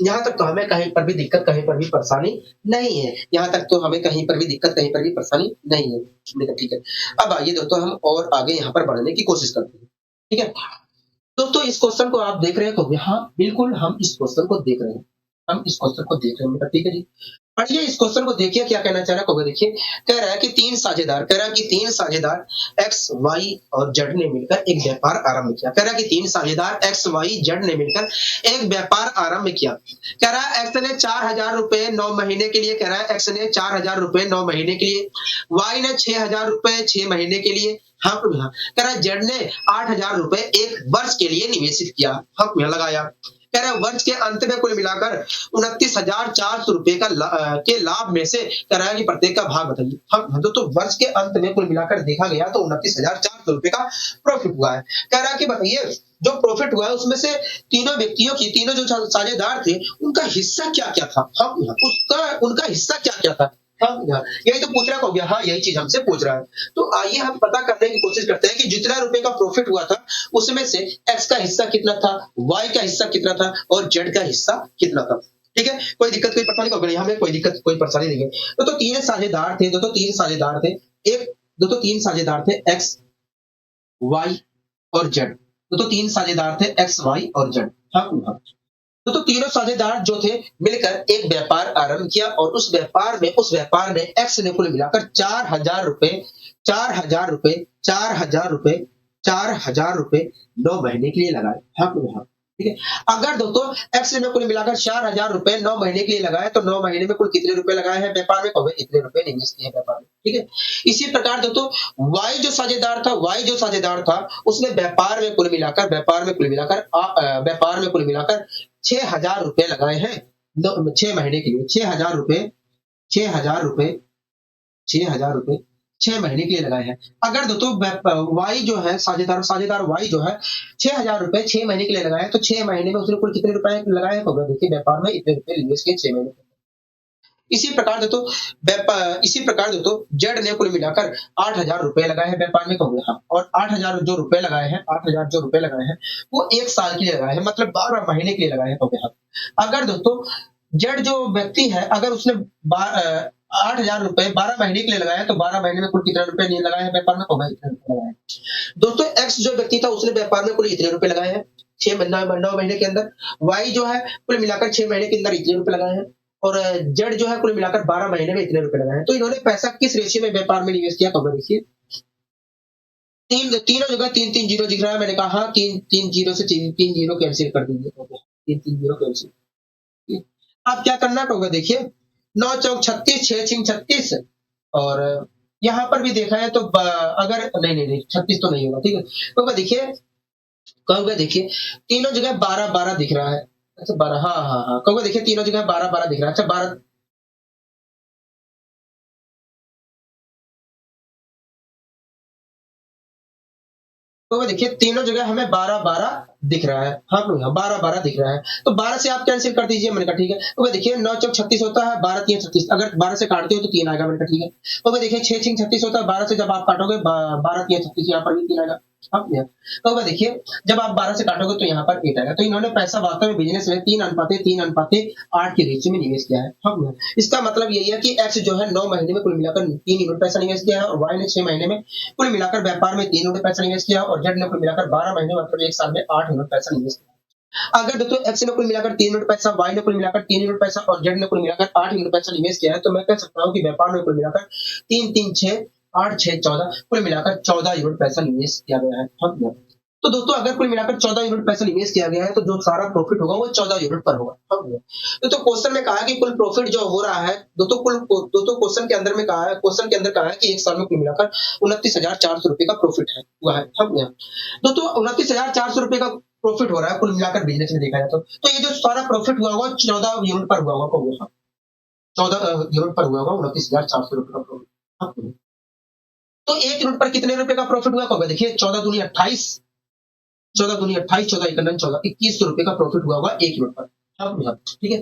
यहाँ तक तो हमें कहीं पर भी दिक्कत, कहीं पर भी परेशानी नहीं है। यहाँ तक तो हमें कहीं पर भी दिक्कत, कहीं पर भी परेशानी नहीं है। ठीक है, अब आइए दोस्तों हम और आगे यहाँ पर बढ़ने की कोशिश करते हैं। ठीक है दोस्तों, इस क्वेश्चन को आप देख रहे हो? हाँ बिल्कुल, हम इस क्वेश्चन को देख रहे हैं। ठीक है जी। पढ़िए इस क्वेश्चन को, देखिए क्या कहना चाह रहा है। देखिए कह रहा है कि तीन साझेदार एक्स वाई और जेड ने मिलकर एक व्यापार आरंभ किया। कह रहा है कि 3 साझेदार एक्स वाई जेड ने मिलकर एक व्यापार आरंभ किया। कह रहा है एक्स ने 4,000 रुपए 9 महीने के लिए, कह रहा है एक्स ने 4,000 रुपए 9 महीने के लिए, वाई ने 6,000 रुपए 6 महीने के लिए, हाँ कह रहा है जेड ने 8,000 रुपए 1 वर्ष के लिए निवेशित किया। हाँ लगाया। कह रहे वर्ष के अंत में कुल मिलाकर 29,400 रुपए के लाभ में से कह रहा है कि प्रत्येक का भाग बताइए। हम तो वर्ष के अंत में कुल मिलाकर देखा गया तो 29,400 रुपए का प्रॉफिट हुआ है। कह रहा है कि बताइए जो प्रॉफिट हुआ है उसमें से तीनों जो साझेदार थे उनका हिस्सा क्या क्या था। हम उनका हिस्सा क्या क्या था। यही तो पूछ रहा हो गया। हाँ यही चीज हमसे पूछ रहा है। तो आइए हम पता करने की कोशिश करते हैं कि जितना रुपए का प्रॉफिट हुआ था उसमें से एक्स का हिस्सा कितना था, वाई का हिस्सा कितना था और जेड का हिस्सा कितना था। ठीक है, कोई दिक्कत कोई परेशानी को नहीं, हमें कोई दिक्कत कोई परेशानी नहीं है। तो तीन साझेदार थे एक्स वाई और जेड। तो तीन साझेदार थे एक्स वाई और जेड। हाँ तो तीनों साझेदार जो थे मिलकर एक व्यापार आरंभ किया, और उस व्यापार में एक्स ने कुल मिलाकर 4,000 रुपए 9 महीने के लिए लगाए। हाँ ठीक है, अगर दोस्तों एक्स ने कुल मिलाकर 4,000 रुपए 9 महीने के लिए लगाए, तो 9 महीने में कुल कितने रुपए लगाए हैं व्यापार में? इतने रुपए निवेश किए व्यापार में। ठीक है, इसी प्रकार दोस्तों वाई जो साझेदार था उसने व्यापार में कुल मिलाकर 6,000 रुपए लगाए हैं 6 महीने के लिए। 6,000 रुपए 6 महीने के लिए लगाए हैं। अगर दोस्तों वाई जो है साझेदार वाई जो है 6,000 रुपए 6 महीने के लिए लगाए हैं, तो 6 महीने में उसने कुल कितने रुपए लगाए हैं? तो देखिए व्यापार में इतने रुपए निवेश किए 6 महीने में। इसी प्रकार दोस्तों जेड ने कुल मिलाकर 8,000 रुपए लगाए हैं व्यापार में, कहोगे हाँ, और 8,000 जो रुपए लगाए हैं 8,000 जो रुपए लगाए हैं वो 1 साल के लिए लगाए हैं, मतलब 12 महीने के लिए लगाए हैं, कहोगे हाँ। अगर दोस्तों जेड जो व्यक्ति है अगर उसने 8,000 रुपए 12 महीने के लिए लगाया है, तो 12 महीने में कुल कितने रुपए नहीं लगाए हैं व्यापार में, कहोगे इतने रुपए लगाए हैं। दोस्तों एक्स जो व्यक्ति था उसने व्यापार में कुल इतने रुपए लगाए हैं 9 महीने के अंदर। वाई जो है कुल मिलाकर 6 महीने के अंदर इतने रुपए लगाए हैं, और जेड जो है कुल मिलाकर 12 महीने में इतने रुपए लगाए हैं। तो इन्होंने पैसा किस रेशियो में व्यापार में निवेश किया, कहोगे देखिए तीनों जगह 3-3 जीरो दिख रहा है, मैंने कहा हाँ 3-3 जीरो से 3 जीरो कैंसिल कर दीजिए, 3-3 जीरो कैंसिल। अब क्या करना होगा देखिए 9 चौक 36, 6 छिंग 36, और यहाँ पर भी देखा है तो अगर नहीं 36 तो नहीं होगा, ठीक है। तो देखिए कहूंगा देखिए तीनों जगह 12-12 दिख रहा है। अच्छा 12, हाँ कहूंगा देखिए तीनों जगह 12-12 दिख रहा है। अच्छा 12, तो वो देखिए तीनों जगह हमें 12-12 दिख रहा है। हाँ 12-12 दिख रहा है, तो 12 से आप कैंसिल कर दीजिए, मैंने कहा ठीक है। तो वो देखिए 9 चौक 36 होता है, 12 3 36, अगर 12 से काटते हो तो 3 आएगा, मैंने कहा ठीक है। तो वो देखिए 6 छिंग 36 होता है, 12 से जब आप काटोगे 12 3 36, यहाँ पर भी 3 आएगा। हाँ भैया। तो वो देखिए जब आप 12 से काटोगे तो यहाँ पर 8 आएगा। तो इन्होंने पैसा वास्तव में बिजनेस में 3:8 के रेशियो में निवेश किया है। हाँ भैया। इसका मतलब यही है कि एक्स जो है 9 महीने में कुल मिलाकर 3 यूनिट पैसा निवेश किया है, और वाई ने 6 महीने में कुल मिलाकर व्यापार में 3 यूनिट पैसा निवेश किया, और जेड ने कुल मिलाकर 12 महीने मतलब 1 साल में 8 यूनिट पैसा निवेश किया। अगर दोस्तों एक्स ने कुल मिलाकर 3 यूनिट पैसा, वाई ने कुल मिलाकर 3 यूनिट पैसा, और जेड ने कुल मिलाकर 8 यूनिट पैसा निवेश किया है, तो मैं कह सकता हूँ कि व्यापार में कुल मिलाकर 3-3-6 8-6 14 कुल मिलाकर 14 यूनिट पैसा निवेश किया गया है। हाँ भैया। तो दोस्तों अगर कुल मिलाकर 14 यूनिट पैसा निवेश किया गया है, तो जो सारा प्रॉफिट होगा वो 14 यूनिट पर होगा। हाँ भैया। तो क्वेश्चन में कहा है कि कुल प्रॉफिट जो हो रहा है दोस्तों क्वेश्चन के अंदर में कहा है, क्वेश्चन के अंदर कहा है कि 1 साल में कुल मिलाकर 29,400 रुपए का प्रॉफिट है हुआ है। हाँ भैया। दोस्तों 29,400 रुपए का प्रॉफिट हो रहा है कुल मिलाकर बिजनेस में देखा जाए तो ये जो सारा प्रॉफिट हुआ होगा 14 यूनिट पर हुआ होगा, कहोगे 14 यूनिट पर हुआ होगा 29,400 रुपए का प्रॉफिट। हाँ भैया। तो 1 यूनिट पर कितने रुपए का प्रॉफिट हुआ, कहोगे देखिए 14 दूनी 28, 14 दूनी 28, 14 एक 14, 2100 रुपए का प्रॉफिट हुआ होगा 1 यूनिट पर। हाँ भैया। ठीक है।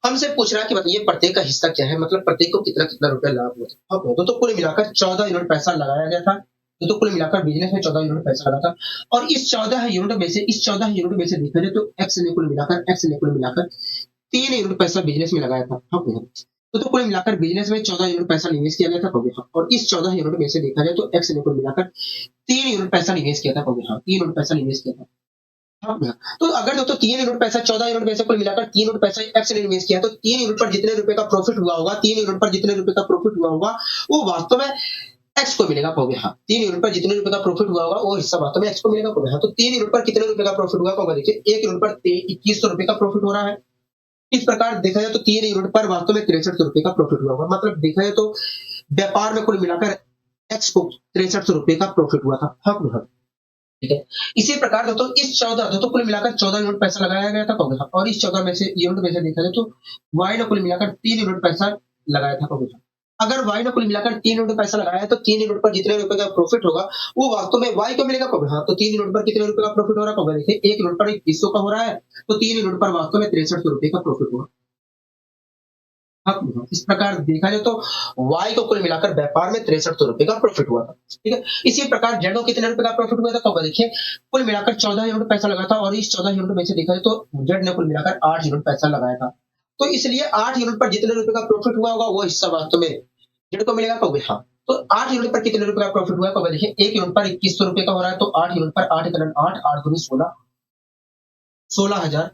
हमसे पूछ रहा है कि बताइए प्रत्येक का हिस्सा क्या है, मतलब प्रत्येक को कितना कितना रुपया लाभ हुआ। हाँ भैया। तो कुल मिलाकर 14 यूनिट पैसा लगाया गया था। तो कुल मिलाकर बिजनेस में 14 यूनिट पैसा लगा था, और इस 14 यूनिट में से देखा जाए तो एक्स ने कुल मिलाकर 3 यूनिट पैसा बिजनेस में लगाया था। हाँ भैया। तो कुल मिलाकर बिजनेस में 14 यूनिट पैसा निवेश किया गया था, कहोगे हाँ। और इस 14 यूनिट में से देखा जाए तो एक्स ने कुल मिलाकर 3 यूनिट पैसा निवेश किया था, कहोगे हाँ। 3 यूनिट पैसा निवेश किया था। हाँ भैया। तो अगर दोस्तों 3 यूनिट पैसा 14 यूनिट में से कुल मिलाकर 3 यूनिट पैसा एक्स ने निवेश किया, तो 3 यूनिट पर जितने रुपए का प्रॉफिट हुआ होगा 3 यूनिट पर जितने रुपए का प्रॉफिट हुआ होगा वो वास्तव में एक्स को मिलेगा, कहोगे हाँ। 3 यूनिट पर जितने रुपए का प्रॉफिट हुआ होगा वो हिस्सा वास्तव में एक्स को मिलेगा, कहोगे हाँ। तो 3 यूनिट पर कितने रुपए का प्रॉफिट हुआ, कहोगे देखिए 1 यूनिट पर 2100 रुपए का प्रॉफिट हो रहा है। इस प्रकार देखा जाए तो 3 यूनिट पर वास्तव में 6300 रुपए का प्रॉफिट हुआ होगा, मतलब देखा जाए तो व्यापार में कुल मिलाकर एक्स को 6300 रुपए का प्रॉफिट हुआ था। हाँ हाँ। ठीक है। इसी प्रकार दोस्तों इस 14 दोस्तों कुल मिलाकर 14 यूनिट पैसा लगाया गया था, कहोगे हाँ। और इस 14 में से यूनिट में से देखा जाए तो वाई ने कुल मिलाकर 3 यूनिट पैसा लगाया था, कहोगे हाँ। अगर वाई ने कुल मिलाकर 3 यूनिट पैसा लगाया है, तो 3 यूनिट पर जितने रुपए का प्रॉफिट होगा वो वास्तव में वाई को मिलेगा, कहोगे हाँ। तो 3 यूनिट पर कितने रुपए का प्रॉफिट हो रहा है, कहोगे देखिए 1 यूनिट पर 2100 का हो रहा है, तो 3 यूनिट पर वास्तव में 6300 रुपए का प्रॉफिट होगा। हाँ, इस प्रकार देखा जाए तो वाई को कुल मिलाकर व्यापार में 6300 रुपए का प्रॉफिट हुआ था। ठीक है। इसी प्रकार जेड को कितने रुपए का प्रॉफिट हुआ था, तो देखिए कुल मिलाकर 14 यूनिट पैसा लगा था, और इस 14 यूनिट में से देखा जाए तो जेड ने कुल मिलाकर 8 यूनिट पैसा लगाया था। तो इसलिए 8 यूनिट पर जितने रुपए का प्रॉफिट हुआ होगा वो हिस्सा वास्तव में जेड को मिलेगा, कहोगे हाँ। तो 8 यूनिट पर कितने रुपए का प्रॉफिट हुआ, कहोगे देखिए 1 यूनिट पर 2100 रुपए का हो रहा है, तो 8 यूनिट पर 8 8 8 दूनी 16, 16,000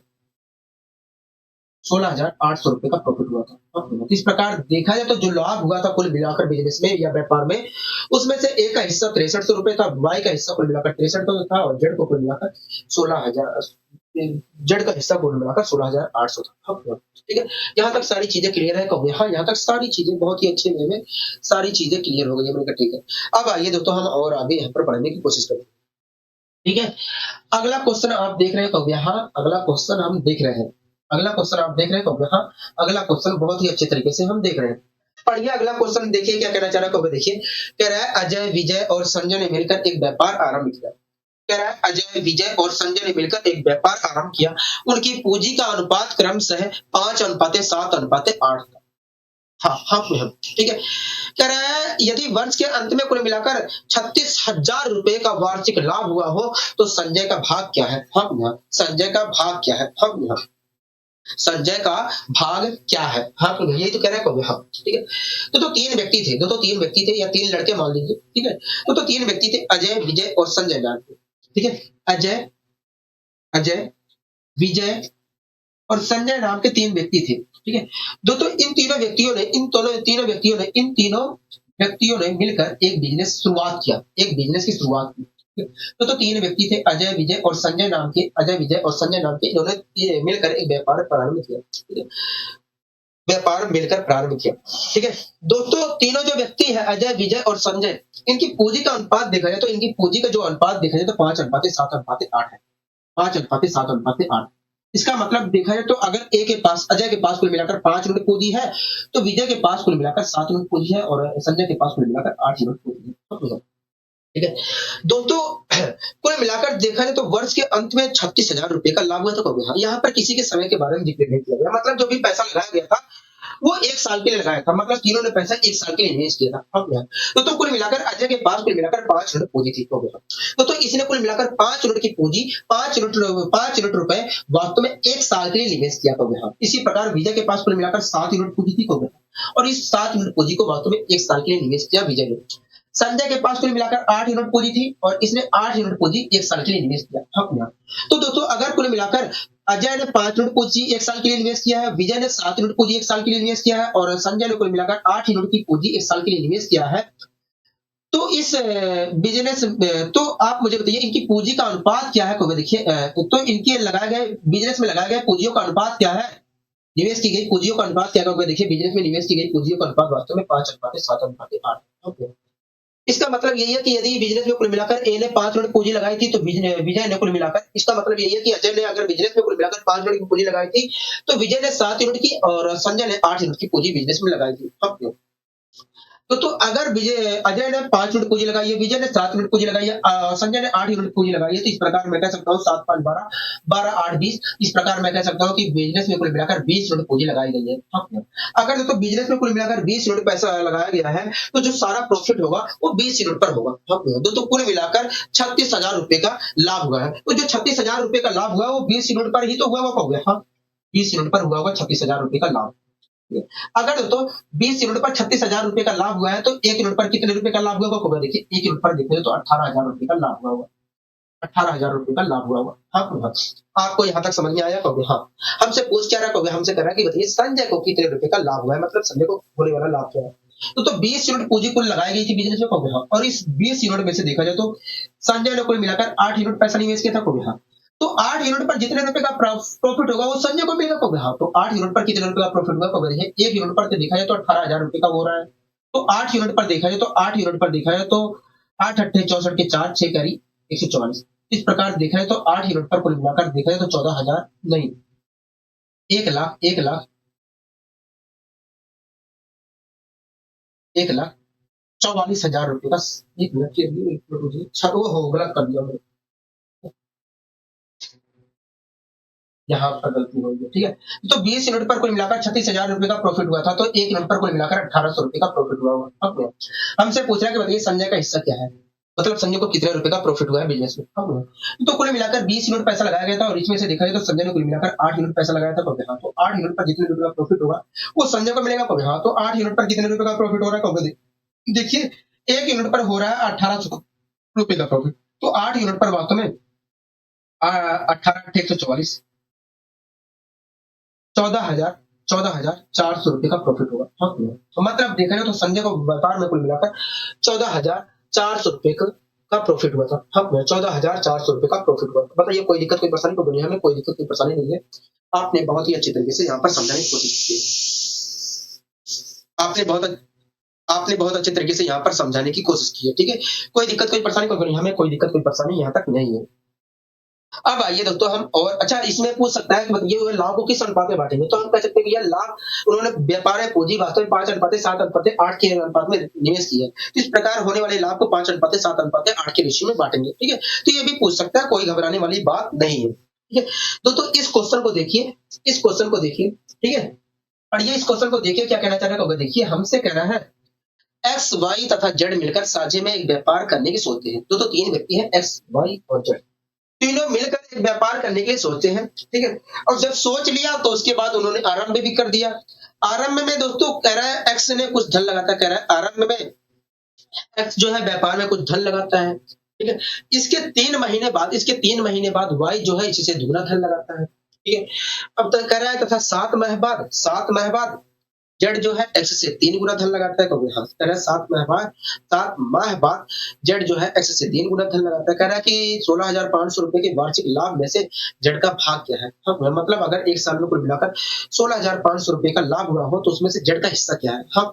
16,800 रुपए का प्रॉफिट हुआ था। तो इस प्रकार देखा जाए तो जो लाभ हुआ था कुल मिलाकर बिजनेस में या व्यापार में, उसमें से ए का हिस्सा 6300 रुपए था, वाई का हिस्सा कुल मिलाकर 6300 था, और जेड को कुल मिलाकर 16,000, जेड का हिस्सा कुल मिलाकर 16,800 था। ठीक है। यहाँ तक सारी चीजें क्लियर है, कहोगे हाँ। यहाँ तक सारी चीजें बहुत ही अच्छे वे में सारी चीजें क्लियर हो गई, मैंने कहा ठीक है। अब आइए दोस्तों हम और आगे यहाँ पर पढ़ने की कोशिश करें। ठीक है। अगला क्वेश्चन आप देख रहे हैं, कहोगे हाँ। अगला क्वेश्चन हम देख रहे हैं, अगला क्वेश्चन आप देख रहे हैं, कहोगे हाँ। अगला क्वेश्चन बहुत ही अच्छे तरीके से हम देख रहे हैं। पढ़िए अगला क्वेश्चन, देखिए क्या कहना चाह रहा है, को देखिए। कह रहा है अजय, विजय और संजय ने मिलकर एक व्यापार आरंभ किया। कह रहा है अजय, विजय और संजय ने मिलकर एक व्यापार आरंभ किया। उनकी पूंजी का अनुपात क्रमशः 5:7:8 था। हाँ हाँ हाँ, ठीक है। कह रहा है यदि वर्ष के अंत में कुल मिलाकर 36,000 रुपए का वार्षिक लाभ हुआ हो तो संजय का भाग क्या है? संजय का भाग क्या है? संजय का भाग क्या है? हाँ यही तो कह रहा है कौन? हाँ ठीक है। तो तीन व्यक्ति थे, दो तीन व्यक्ति थे या तीन लड़के मान लीजिए, ठीक है। तो तीन व्यक्ति थे, अजय, विजय और संजय नाम के, ठीक है। अजय अजय विजय और संजय नाम के तीन व्यक्ति थे, ठीक है। दोस्तों इन तीनों व्यक्तियों ने मिलकर एक बिजनेस शुरुआत किया, एक बिजनेस की शुरुआत की। तो तीन व्यक्ति थे, अजय, विजय और संजय नाम के, अजय, विजय और संजय नाम के, इन्होंने मिलकर एक व्यापार प्रारंभ किया, ठीक है। व्यापार मिलकर प्रारंभ किया, ठीक है। दोस्तों तीनों जो व्यक्ति है, अजय, विजय और संजय, इनकी पूंजी का अनुपात देखा जाए तो इनकी पूंजी का जो अनुपात देखा जाए तो 5:7:8 है। 5:7:8। इसका मतलब देखा जाए तो अगर ए के पास, अजय के पास कुल मिलाकर 5 यूनिट पूंजी है तो विजय के पास कुल मिलाकर 7 यूनिट पूंजी है और संजय के पास कुल मिलाकर 8 यूनिट पूंजी है, ठीक है। दोस्तों कुल मिलाकर देखा जाए तो वर्ष के अंत में 36,000 रुपए का लाभ हुआ था। कभी यहाँ पर किसी के समय के बारे में जिक्र नहीं किया गया, मतलब जो भी पैसा लगाया गया था वो 1 साल के लिए लगाया था, मतलब तीनों ने पैसा 1 साल के लिए इन्वेस्ट किया था। तो कुल मिलाकर अजय के पास कुल मिलाकर 5 यूनिट पूंजी थी। तो इसने कुल मिलाकर 5 यूनिट की पूंजी, 5 यूनिट रुपए वास्तव में 1 साल के लिए निवेश किया था। इसी प्रकार विजय के पास कुल मिलाकर 7 यूनिट पूंजी थी और इस 7 यूनिट पूंजी को वास्तव में 1 साल के लिए निवेश किया विजय ने। संजय के पास कुल मिलाकर 8 यूनिट पूंजी थी और इसने 8 यूनिट पूंजी 1 साल के लिए निवेश किया। तो दोस्तों अगर कुल मिलाकर अजय ने 5 यूनिट पूंजी 1 साल के लिए निवेश किया है, विजय ने 7 यूनिट पूंजी 1 साल के लिए निवेश किया है और संजय ने कुल मिलाकर 8 यूनिट की पूंजी 1 साल के लिए निवेश किया है, तो इस बिजनेस, तो आप मुझे बताइए इनकी पूंजी का अनुपात क्या है? को देखिए तो इनके लगाए गए बिजनेस में लगाए गए पूंजियों का अनुपात क्या है? निवेश की गई पूंजियों का अनुपात क्या होगा? देखिए बिजनेस में निवेश की गई पूंजियों का अनुपात वास्तव में 5:7:8। ओके, इसका मतलब यही है कि यदि बिजनेस में कुल मिलाकर ए ने 5 यूनिट पूंजी लगाई थी तो विजय ने कुल मिलाकर, इसका मतलब यही है कि अजय ने अगर बिजनेस में कुल मिलाकर 5 यूनिट की पूंजी लगाई थी तो विजय ने 7 यूनिट की और संजय ने 8 यूनिट की पूंजी बिजनेस में लगाई थी। तो अगर अजय ने 5 यूनिट पूंजी लगाई है, विजय ने 7 यूनिट पूंजी लगाई है, संजय ने 8 यूनिट पूंजी लगाई है, तो इस प्रकार मैं कह सकता हूँ 7, 5, 12, 12, 8, 20, इस प्रकार मैं कह सकता हूँ कि बिजनेस में कुल मिलाकर 20 यूनिट पूंजी लगाई गई है। अगर दोस्तों बिजनेस में कुल मिलाकर 20 यूनिट पैसा लगाया गया है तो जो सारा प्रॉफिट होगा वो 20 यूनिट पर होगा। दोस्तों कुल मिलाकर 36,000 रुपए का लाभ हुआ है। तो जो 36,000 रुपए का लाभ हुआ है वो 20 यूनिट पर ही तो हुआ होगा। 20 यूनिट पर हुआ होगा 36,000 रुपए का लाभ। अगर दोस्तों 20 यूनिट पर 36,000 रुपए का लाभ हुआ है तो 1 यूनिट पर कितने रुपए का लाभ हुआ होगा? देखिए 1 यूनिट पर देखते तो 18,000 रुपए का लाभ हुआ होगा। 18,000 रुपए का लाभ हुआ होगा। हाँ, आपको यहाँ तक समझ में आया? कहोगे हाँ। हमसे पूछ क्या रहा? कहोगे हमसे कर रहा कि बताइए संजय को कितने रुपए का लाभ हुआ है, मतलब संजय को होने वाला लाभ क्या है? तो 20 यूनिट पूंजी कुल लगाई गई थी बिजनेस में। कहोगे हाँ। और इस 20 यूनिट में से देखा जाए तो संजय ने कुल मिलाकर 8 यूनिट पैसा निवेश किया था। कहोगे हाँ। तो 8 यूनिट पर जितने रुपए का प्रॉफिट होगा वो संजय को मिलेगा। कहोगे हाँ। तो 8 यूनिट पर कितने रुपए का प्रॉफिट होगा? कहोगे देखिए 1 यूनिट पर तो देखा जाए तो 18,000 रुपए का हो रहा है। तो 8 यूनिट पर देखा जाए तो 8 यूनिट पर देखा जाए तो 8 अट्ठे 64 के 4 6 करी 144। इस प्रकार देखा जाए तो 8 यूनिट पर कुल मिलाकर देखा जाए तो 14,000 नहीं 1,44,000 रुपए का, 1 मिनट के लिए वो हो गलत कर दिया मैंने, यहाँ पर गलती हो गई, ठीक है। तो 20 यूनिट पर कुल मिलाकर 36,000 रुपए का प्रॉफिट हुआ था, तो 1 यूनिट पर कुल मिलाकर 1,800 रुपए का प्रॉफिट हुआ होगा। अब हमसे पूछ रहा है कि बताइए संजय का हिस्सा क्या है, मतलब संजय को कितने रुपए का प्रॉफिट हुआ है बिजनेस में। तो कुल मिलाकर 20 यूनिट पैसा लगाया गया था और इसमें से देखा जाए तो संजय ने कुल मिलाकर 8 यूनिट पैसा लगाया था। तो 8 यूनिट पर जितने रुपए का प्रॉफिट होगा वो संजय को मिलेगा। हाँ, तो 8 यूनिट पर कितने रुपए का प्रॉफिट हो रहा है? देखिए 1 यूनिट पर हो रहा है 1,800 रुपए का प्रॉफिट, तो 8 यूनिट पर वास्तव में 18 144 14,400 रुपए का प्रॉफिट होगा। तो मतलब देखा जाए तो संजय को व्यापार में कुल मिलाकर 14,400 रुपए का प्रॉफिट हुआ था। 14,400 रुपए का प्रॉफिट हुआ। बताइए कोई दिक्कत कोई परेशानी? तो दुनिया में कोई दिक्कत कोई परेशानी नहीं है। आपने बहुत ही अच्छी तरीके से यहाँ पर समझाने की कोशिश की। आपने बहुत अच्छे तरीके से यहाँ पर समझाने की कोशिश की है, ठीक है। कोई दिक्कत कोई परेशानी कोई नहीं, हमें कोई दिक्कत कोई परेशानी यहाँ तक नहीं है। अब आइए दोस्तों हम और अच्छा इसमें पूछ सकता है कि ये हुए लाभ को किस अनुपात में बांटेंगे, तो हम कह सकते हैं कि यह लाभ उन्होंने व्यापार में पूंजी वास्तव में 5:7:8 के अनुपात में निवेश की है। तो इस प्रकार होने वाले लाभ को 5:7:8 के रेशियो में बांटेंगे, ठीक है। तो ये भी पूछ सकता है, कोई घबराने वाली बात नहीं है, ठीक है। दोस्तों इस क्वेश्चन को देखिए, इस क्वेश्चन को देखिए, ठीक है। और ये इस क्वेश्चन को देखिए क्या कहना चाह रहा है, देखिए हमसे कह रहा है एक्स वाई तथा जेड मिलकर साझे में एक व्यापार करने की सोचते हैं। तो तीन व्यक्ति हैं, एक्स वाई और जेड, तीनों मिलकर एक व्यापार करने के लिए सोचते हैं, ठीक है। और जब सोच लिया तो उसके बाद उन्होंने आरंभ भी कर दिया। आरंभ में दोस्तों कह रहा है एक्स ने कुछ धन लगाता, कह रहा है आरंभ में एक्स जो है व्यापार में कुछ धन लगाता है, ठीक है। इसके 3 महीने बाद वाई जो है इससे दुगना धन लगाता है, ठीक है। अब तक कह रहा है तथा 7 माह बाद जेड जो है एक्स से 3 गुना धन लगाता है, क्योंकि हम कह रहे हैं 7 माह बाद जेड जो है एक्स से 3 गुना धन लगाता है। कह रहा है कि 16,500 रुपए के वार्षिक लाभ में से जेड का भाग क्या है। हाँ, मतलब अगर एक साल में कुल मिलाकर 16,500 रुपए का लाभ हुआ हो तो उसमें से जेड का हिस्सा क्या है। हाँ,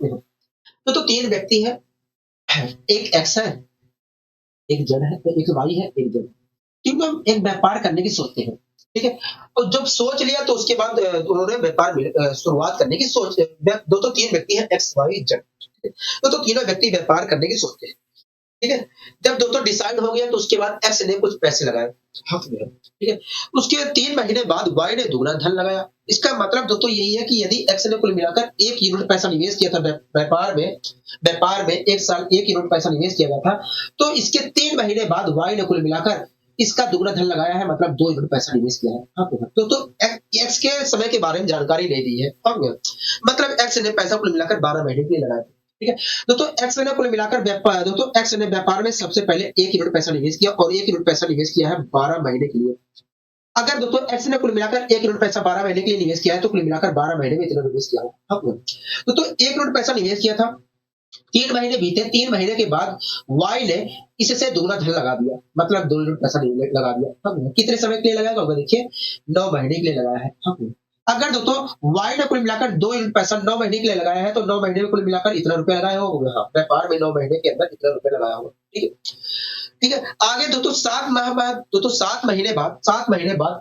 तो 3 व्यक्ति है, एक एक्स है, एक जेड है, एक वाई है, एक जेड, तीनों एक व्यापार करने की सोचते हैं, ठीक है। और जब सोच लिया तो उसके बाद उन्होंने व्यापार में शुरुआत करने की सोच, दो 3 व्यक्ति हैं, एक्स वाई जेड, तो तीनों व्यक्ति व्यापार करने की सोचते हैं, ठीक है। जब दोस्तों डिसाइड हो गया तो उसके बाद एक्स ने कुछ पैसे लगाए हक में, ठीक है। उसके 3 महीने बाद वाई ने दुगना धन लगाया। इसका मतलब दोस्तों यही है कि यदि एक्स ने कुल मिलाकर 1 यूनिट पैसा निवेश किया था व्यापार में 1 साल 1 यूनिट पैसा निवेश किया गया था, तो इसके 3 महीने बाद वाई ने कुल मिलाकर इसका दुगना धन लगाया है, मतलब 2 यूनिट पैसा निवेश किया है। हाँ, तो एक्स के समय के बारे में जानकारी नहीं दी है। हाँ, मतलब एक्स ने पैसा कुल मिलाकर 12 महीने के लिए लगाया, ठीक है। दोस्तों एक्स ने कुल मिलाकर एक्स ने व्यापार में सबसे पहले 1 यूनिट पैसा निवेश किया और 1 यूनिट पैसा निवेश किया है 12 महीने के लिए। अगर दोस्तों एक्स ने कुल मिलाकर 1 यूनिट पैसा 12 महीने के लिए निवेश किया है तो कुल मिलाकर 12 महीने में इतना निवेश किया है। तो 1 यूनिट पैसा निवेश किया था, 3 महीने बीते, 3 महीने के बाद वाई ने इससे दुगना धन लगा दिया, मतलब 2 यूनिट पैसा लगा दिया। कितने समय के लिए लगाया होगा, देखिए 9 महीने के लिए लगाया है। अगर दोस्तों वाई ने कुल मिलाकर 2 यूनिट पैसा 9 महीने के लिए लगाया है तो 9 महीने में कुल मिलाकर इतना रुपया लगाया होगा। हाँ, व्यापार में 9 महीने के अंदर इतना रुपया लगाया होगा, ठीक है। ठीक है, आगे दोस्तों 7 महीने बाद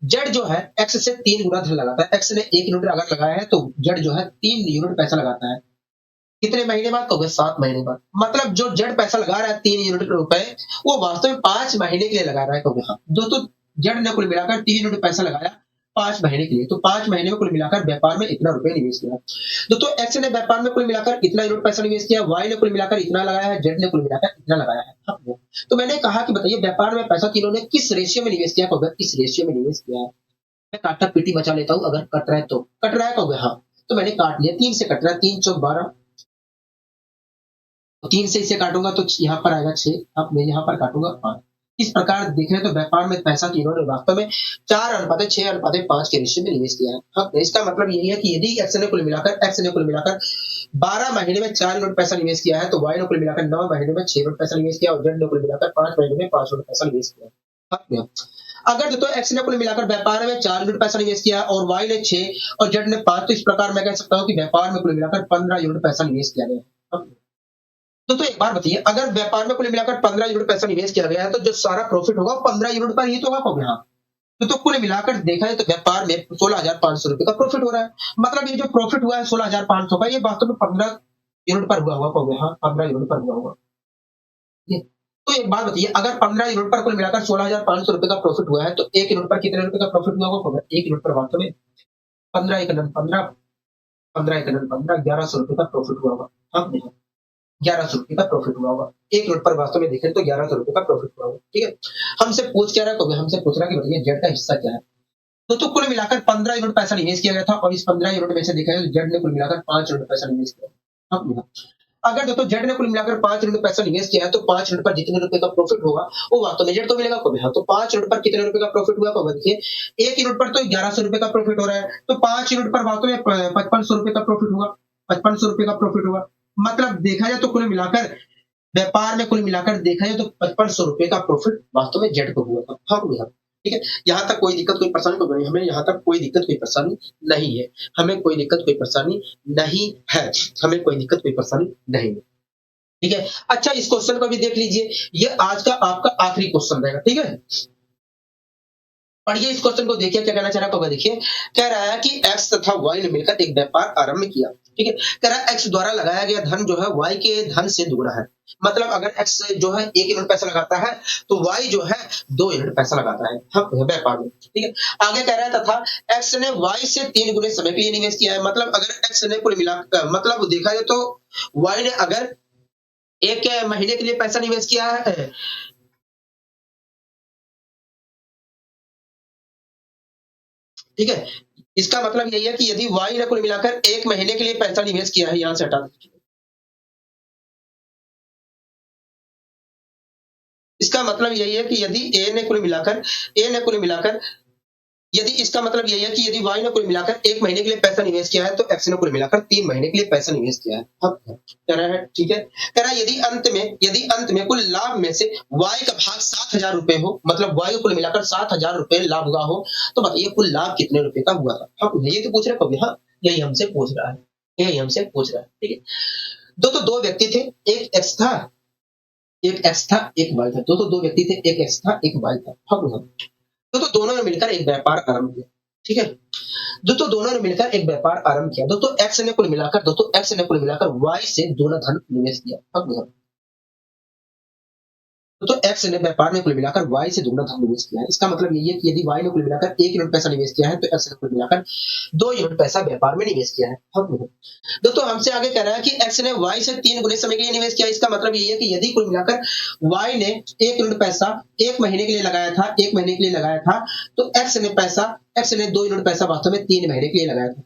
जेड जो है एक्स से 3 गुना धन लगाता है। एक्स ने 1 यूनिट अगर लगाया है तो जेड जो है 3 यूनिट पैसा लगाता है। कितने महीने बाद, कहोगे 7 महीने बाद। मतलब जो जेड पैसा लगा रहा है 3 यूनिट रुपए, वो वास्तव में 5 महीने के लिए लगा रहा है, कहोगे हाँ। दोस्तों जेड ने कुल मिलाकर 3 यूनिट पैसा लगाया 5 महीने के लिए, तो 5 महीने में कुल मिलाकर व्यापार में इतना रुपए निवेश किया। दोस्तों एक्स ने व्यापार में कुल मिलाकर इतना यूनिट पैसा निवेश किया, वाई ने कुल मिलाकर इतना लगाया है, जेड ने कुल मिलाकर इतना लगाया है। तो मैंने कहा कि बताइए व्यापार में पैसा तीनों ने किस रेशियो में निवेश किया, कहोगे किस रेशियो में निवेश किया है। मैं काटा पीटी मचा लेता हूँ, अगर कट रहा है तो कट रहा है, कहोगे हाँ। तो मैंने काट लिया, 3 से कट रहा है, 3 चौक 12, 3 से इसे काटूंगा तो यहाँ पर आएगा 6, अब मैं यहाँ पर काटूंगा 5। इस प्रकार देखें तो व्यापार में पैसा तीनों ने वास्तव में 4:6:5 के रेशियो में निवेश किया है। हाँ, इसका मतलब यही है कि यदि एक्स ने कुल मिलाकर 12 महीने में 4 यूनिट पैसा निवेश किया है तो वाई ने कुल मिलाकर 9 महीने में 6 यूनिट पैसा निवेश किया और जेड ने कुल मिलाकर 5 महीने में 5 यूनिट पैसा निवेश किया। हाँ, अगर दोस्तों एक्स ने कुल मिलाकर व्यापार में 4 यूनिट पैसा निवेश किया और वाई ने 6 और जेड ने 5, तो इस प्रकार मैं कह सकता हूँ कि व्यापार में कुल मिलाकर 15 यूनिट पैसा निवेश किया गया। हाँ, तो एक बार बताइए, अगर व्यापार में कुल मिलाकर 15 यूनिट पैसा निवेश किया गया है तो जो सारा प्रॉफिट होगा 15 यूनिट पर ही तो होगा। हाँ, तो कुल मिलाकर देखा जाए तो व्यापार में 16,500 रुपए का प्रॉफिट हो रहा है। मतलब ये जो प्रॉफिट हुआ है 16,500 का, ये वास्तव में 15 यूनिट पर हुआ होगा। हाँ, 15 यूनिट पर हुआ होगा। तो एक बात बताइए, अगर 15 यूनिट पर कुल मिलाकर 16,500 रुपए का प्रॉफिट हुआ है तो 1 यूनिट पर कितने रुपए का प्रॉफिट हुआ होगा। 1 यूनिट पर वास्तव में 15 1 15 15 1 15 1100 रुपए का प्रॉफिट हुआ होगा। हाँ, 1100 रुपए का प्रॉफिट हुआ होगा। 1 यूनिट पर वास्तव में देखें तो 1100 रुपए का प्रॉफिट हुआ होगा, ठीक है। हमसे पूछ क्या रहा है, हमसे पूछ रहा है कि बताइए जेड का हिस्सा क्या है। तो कुल मिलाकर 15 यूनिट पैसा निवेश किया गया था और इस 15 यूनिट में से देखा जाए तो जेड ने कुल मिलाकर 5 यूनिट पैसा निवेश किया। हाँ, अगर दोस्तों जेड ने कुल मिलाकर 5 यूनिट पैसा निवेश किया है तो 5 यूनिट पर जितने रुपए का प्रॉफिट होगा वो वास्तव में जेड को मिलेगा। हाँ, तो 5 यूनिट पर कितने रुपए का प्रॉफिट हुआ, देखिए 1 यूनिट पर तो 1100 रुपए का प्रॉफिट हो रहा है, तो 5 यूनिट पर वास्तव में 5500 रुपए का प्रॉफिट हुआ। 5500 रुपए का प्रॉफिट हुआ, मतलब देखा जाए तो कुल मिलाकर व्यापार में कुल मिलाकर देखा जाए तो 5500 रुपए का प्रॉफिट वास्तव में जेड को हुआ था। हाँ, ठीक है। यहाँ तक कोई दिक्कत कोई परेशानी नहीं, हमें यहाँ तक कोई दिक्कत कोई परेशानी नहीं है, हमें कोई दिक्कत कोई परेशानी नहीं है, हमें कोई दिक्कत कोई परेशानी नहीं है, ठीक है। अच्छा, इस क्वेश्चन को भी देख लीजिए, ये आज का आपका आखिरी क्वेश्चन रहेगा, ठीक है। पढ़िए इस क्वेश्चन को, देखिए क्या कहना चाह रहा है आपको, देखिए कह रहा है कि एक्स तथा वाई ने मिलकर एक व्यापार आरंभ किया। ठीक है, कह रहा है एक्स द्वारा लगाया गया धन जो है वाई के धन से दुगना है। मतलब अगर एक्स जो है 1 यूनिट पैसा लगाता है तो वाई जो है 2 यूनिट पैसा लगाता है व्यापार में। ठीक है, आगे कह रहा है तथा एक्स ने वाई से 3 गुने समय के लिए निवेश किया है। मतलब अगर एक्स ने कुल मिला मतलब देखा जाए तो वाई ने अगर 1 महीने के लिए पैसा निवेश किया है, ठीक है, इसका मतलब यही है कि यदि वाई ने कुल मिलाकर 1 महीने के लिए पैसा निवेश किया है, यहां से हटा दीजिए। इसका मतलब यही है कि यदि ए ने कुल मिलाकर यदि इसका मतलब यही है कि यदि वाई ने कुल मिलाकर 1 महीने के लिए पैसा निवेश किया है तो एक्स ने कुल मिलाकर 3 महीने के लिए पैसा निवेश किया है। अब कह रहा है, ठीक है, कह रहा है यदि अंत में कुल लाभ में से वाई का भाग 7,000 रुपए हो, मतलब वाई को कुल मिलाकर 7,000 रुपए लाभ हुआ हो, तो बताइए कुल लाभ कितने रुपए का हुआ था। हम ये तो पूछ रहे कभी, हाँ यही हमसे पूछ रहा है, ठीक है। दो व्यक्ति थे, एक वाई था। दो व्यक्ति थे, एक एक्स था एक वाई था। दोनों ने मिलकर एक व्यापार आरंभ किया। ठीक है, दोनों ने मिलकर एक व्यापार आरंभ किया। दोस्तों एक्स ने कुल मिलाकर वाई से दोनों धन निवेश किया। तो एक्स ने व्यापार में कुल मिलाकर वाई से दुगना धन निवेश किया है। इसका मतलब यही है कि यदि वाई ने कुल मिलाकर 1 यूनिट पैसा निवेश किया है तो एक्स ने कुल मिलाकर 2 यूनिट पैसा व्यापार में निवेश किया है। दोस्तों हमसे आगे कह रहा है कि एक्स ने वाई से 3 गुने समय के लिए निवेश किया। इसका मतलब यही है कि यदि कुल मिलाकर वाई ने 1 यूनिट पैसा 1 महीने के लिए लगाया था, तो एक्स ने 2 यूनिट पैसा वास्तव में 3 महीने के लिए लगाया था।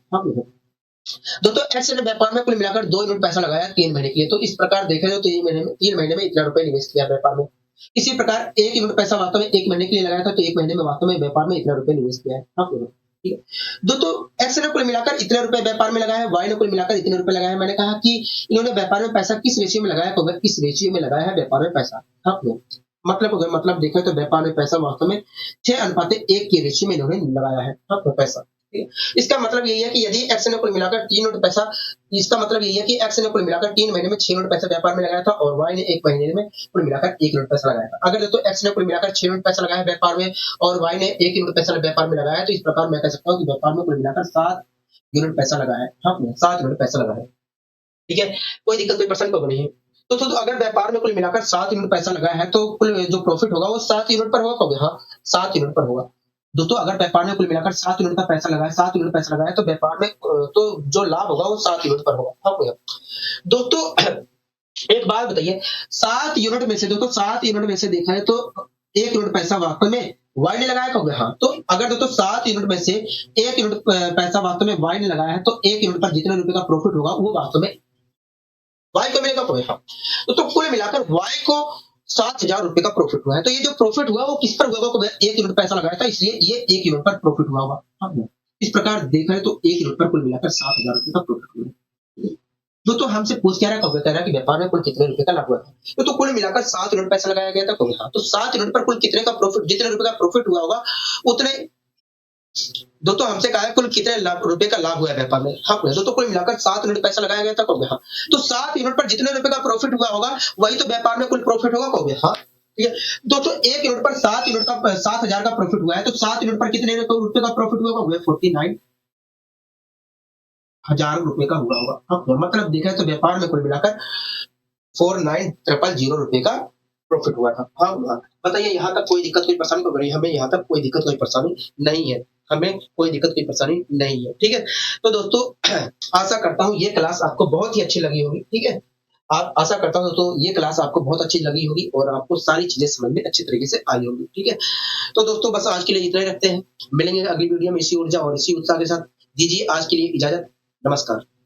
दोस्तों एक्स ने व्यापार में कुल मिलाकर 2 यूनिट पैसा लगाया 3 महीने के लिए। तो इस प्रकार देखा जाए तो 3 महीने में इतना रुपए निवेश किया व्यापार में। इसी प्रकार 1 यूनिट पैसा वास्तव में 1 महीने के लिए लगाया था, तो 1 महीने में वास्तव में व्यापार में इतना रुपए निवेश किया है। ठीक है, दोस्तों एक्स ने कुल मिलाकर इतने रुपए व्यापार में लगाया है, वाई ने कुल मिलाकर इतने रुपए लगाए हैं। मैंने कहा कि इन्होंने व्यापार में पैसा किस रेशियो में लगाया, तो किस रेशियो में लगाया है व्यापार में पैसा। मतलब देखा तो व्यापार में पैसा वास्तव में 6:1 के रेशियो में इन्होंने लगाया है पैसा। इसका मतलब यही है कि यदि एक्स ने कुल मिलाकर 3 यूनिट पैसा इसका मतलब यही है कि एक्स ने कुल मिलाकर 3 महीने में 6 यूनिट पैसा व्यापार में लगाया था और वाई ने 1 महीने में कुल मिलाकर 1 यूनिट पैसा लगाया था। अगर तो एक्स ने कुल मिलाकर 6 यूनिट पैसा लगाया व्यापार में और वाई ने 1 यूनिट पैसा व्यापार में लगाया, तो इस प्रकार मैं कह सकता हूँ कि व्यापार में कुल मिलाकर 7 यूनिट पैसा लगाया है। हाँ, 7 यूनिट पैसा लगाया है। ठीक है, कोई दिक्कत कोई प्रश्न तो नहीं है। तो अगर व्यापार में कुल मिलाकर 7 यूनिट पैसा लगाया है तो कुल जो प्रॉफिट होगा वो 7 यूनिट पर होगा कहोगे, हाँ 7 यूनिट पर होगा। दोस्तों अगर व्यापार में कुल मिलाकर 7 यूनिट का पैसा लगाया 7 यूनिट पैसा लगाया तो व्यापार में तो जो लाभ होगा वो 7 यूनिट पर होगा। हाँ भैया, दोस्तों एक बात बताइए, 7 यूनिट में से देखा है तो 1 यूनिट पैसा वास्तव में वाई ने लगाया कहोगे, हाँ। तो अगर दोस्तों 7 यूनिट में से 1 यूनिट पैसा वास्तव में वाई ने लगाया है तो 1 यूनिट पर जितने रुपए का प्रॉफिट होगा वो वास्तव में वाई को मिलेगा कहोगे, हाँ। तो कुल मिलाकर वाई को 7,000 रुपए का प्रॉफिट हुआ है। तो ये जो प्रॉफिट हुआ वो किस पर हुआ होगा, 1 यूनिट पैसा लगाया था इसलिए ये 1 यूनिट पर प्रॉफिट हुआ होगा। हाँ, इस प्रकार देखा है तो 1 यूनिट पर कुल मिलाकर 7,000 रुपए का प्रॉफिट हुआ है। तो हमसे पूछ क्या रहा है, कह रहा है कि व्यापार में कुल कितने रुपए का लाभ हुआ था। तो कुल मिलाकर 7 यूनिट पैसा लगाया गया था कहोगे, हाँ। तो 7 यूनिट पर कुल कितने का प्रॉफिट, जितने रुपए का प्रॉफिट हुआ होगा उतने दोस्तों हमसे कहा है कुल कितने रुपए का लाभ हुआ है व्यापार में। हाँ, दोस्तों कुल मिलाकर 7 यूनिट पैसा लगाया गया था कहोगे, हाँ। तो 7 यूनिट पर जितने रुपए का प्रॉफिट हुआ होगा वही तो व्यापार में कुल प्रॉफिट होगा कहोगे, हाँ। ठीक है, दोस्तों 1 यूनिट पर 7 हजार का प्रॉफिट हुआ है, तो 7 यूनिट पर कितने रुपए का प्रॉफिट हुआ होगा, 49,000 रुपए का हुआ होगा। हाँ, मतलब देखा है तो व्यापार में कुल मिलाकर 49,000 रुपए का प्रॉफिट हुआ था। हाँ, बताइए यहाँ तक कोई दिक्कत कोई परेशानी तो नहीं, हमें यहाँ तक कोई दिक्कत कोई परेशानी नहीं है, हमें कोई दिक्कत कोई परेशानी नहीं है। ठीक है, तो दोस्तों आशा करता हूँ ये क्लास आपको बहुत ही अच्छी लगी होगी। ठीक है, आप आशा करता हूँ दोस्तों ये क्लास आपको बहुत अच्छी लगी होगी और आपको सारी चीजें समझ में अच्छी तरीके से आई होगी। ठीक है, तो दोस्तों बस आज के लिए इतना ही रखते हैं, मिलेंगे अगली वीडियो में इसी ऊर्जा और इसी उत्साह के साथ। दीजिए आज के लिए इजाजत, नमस्कार।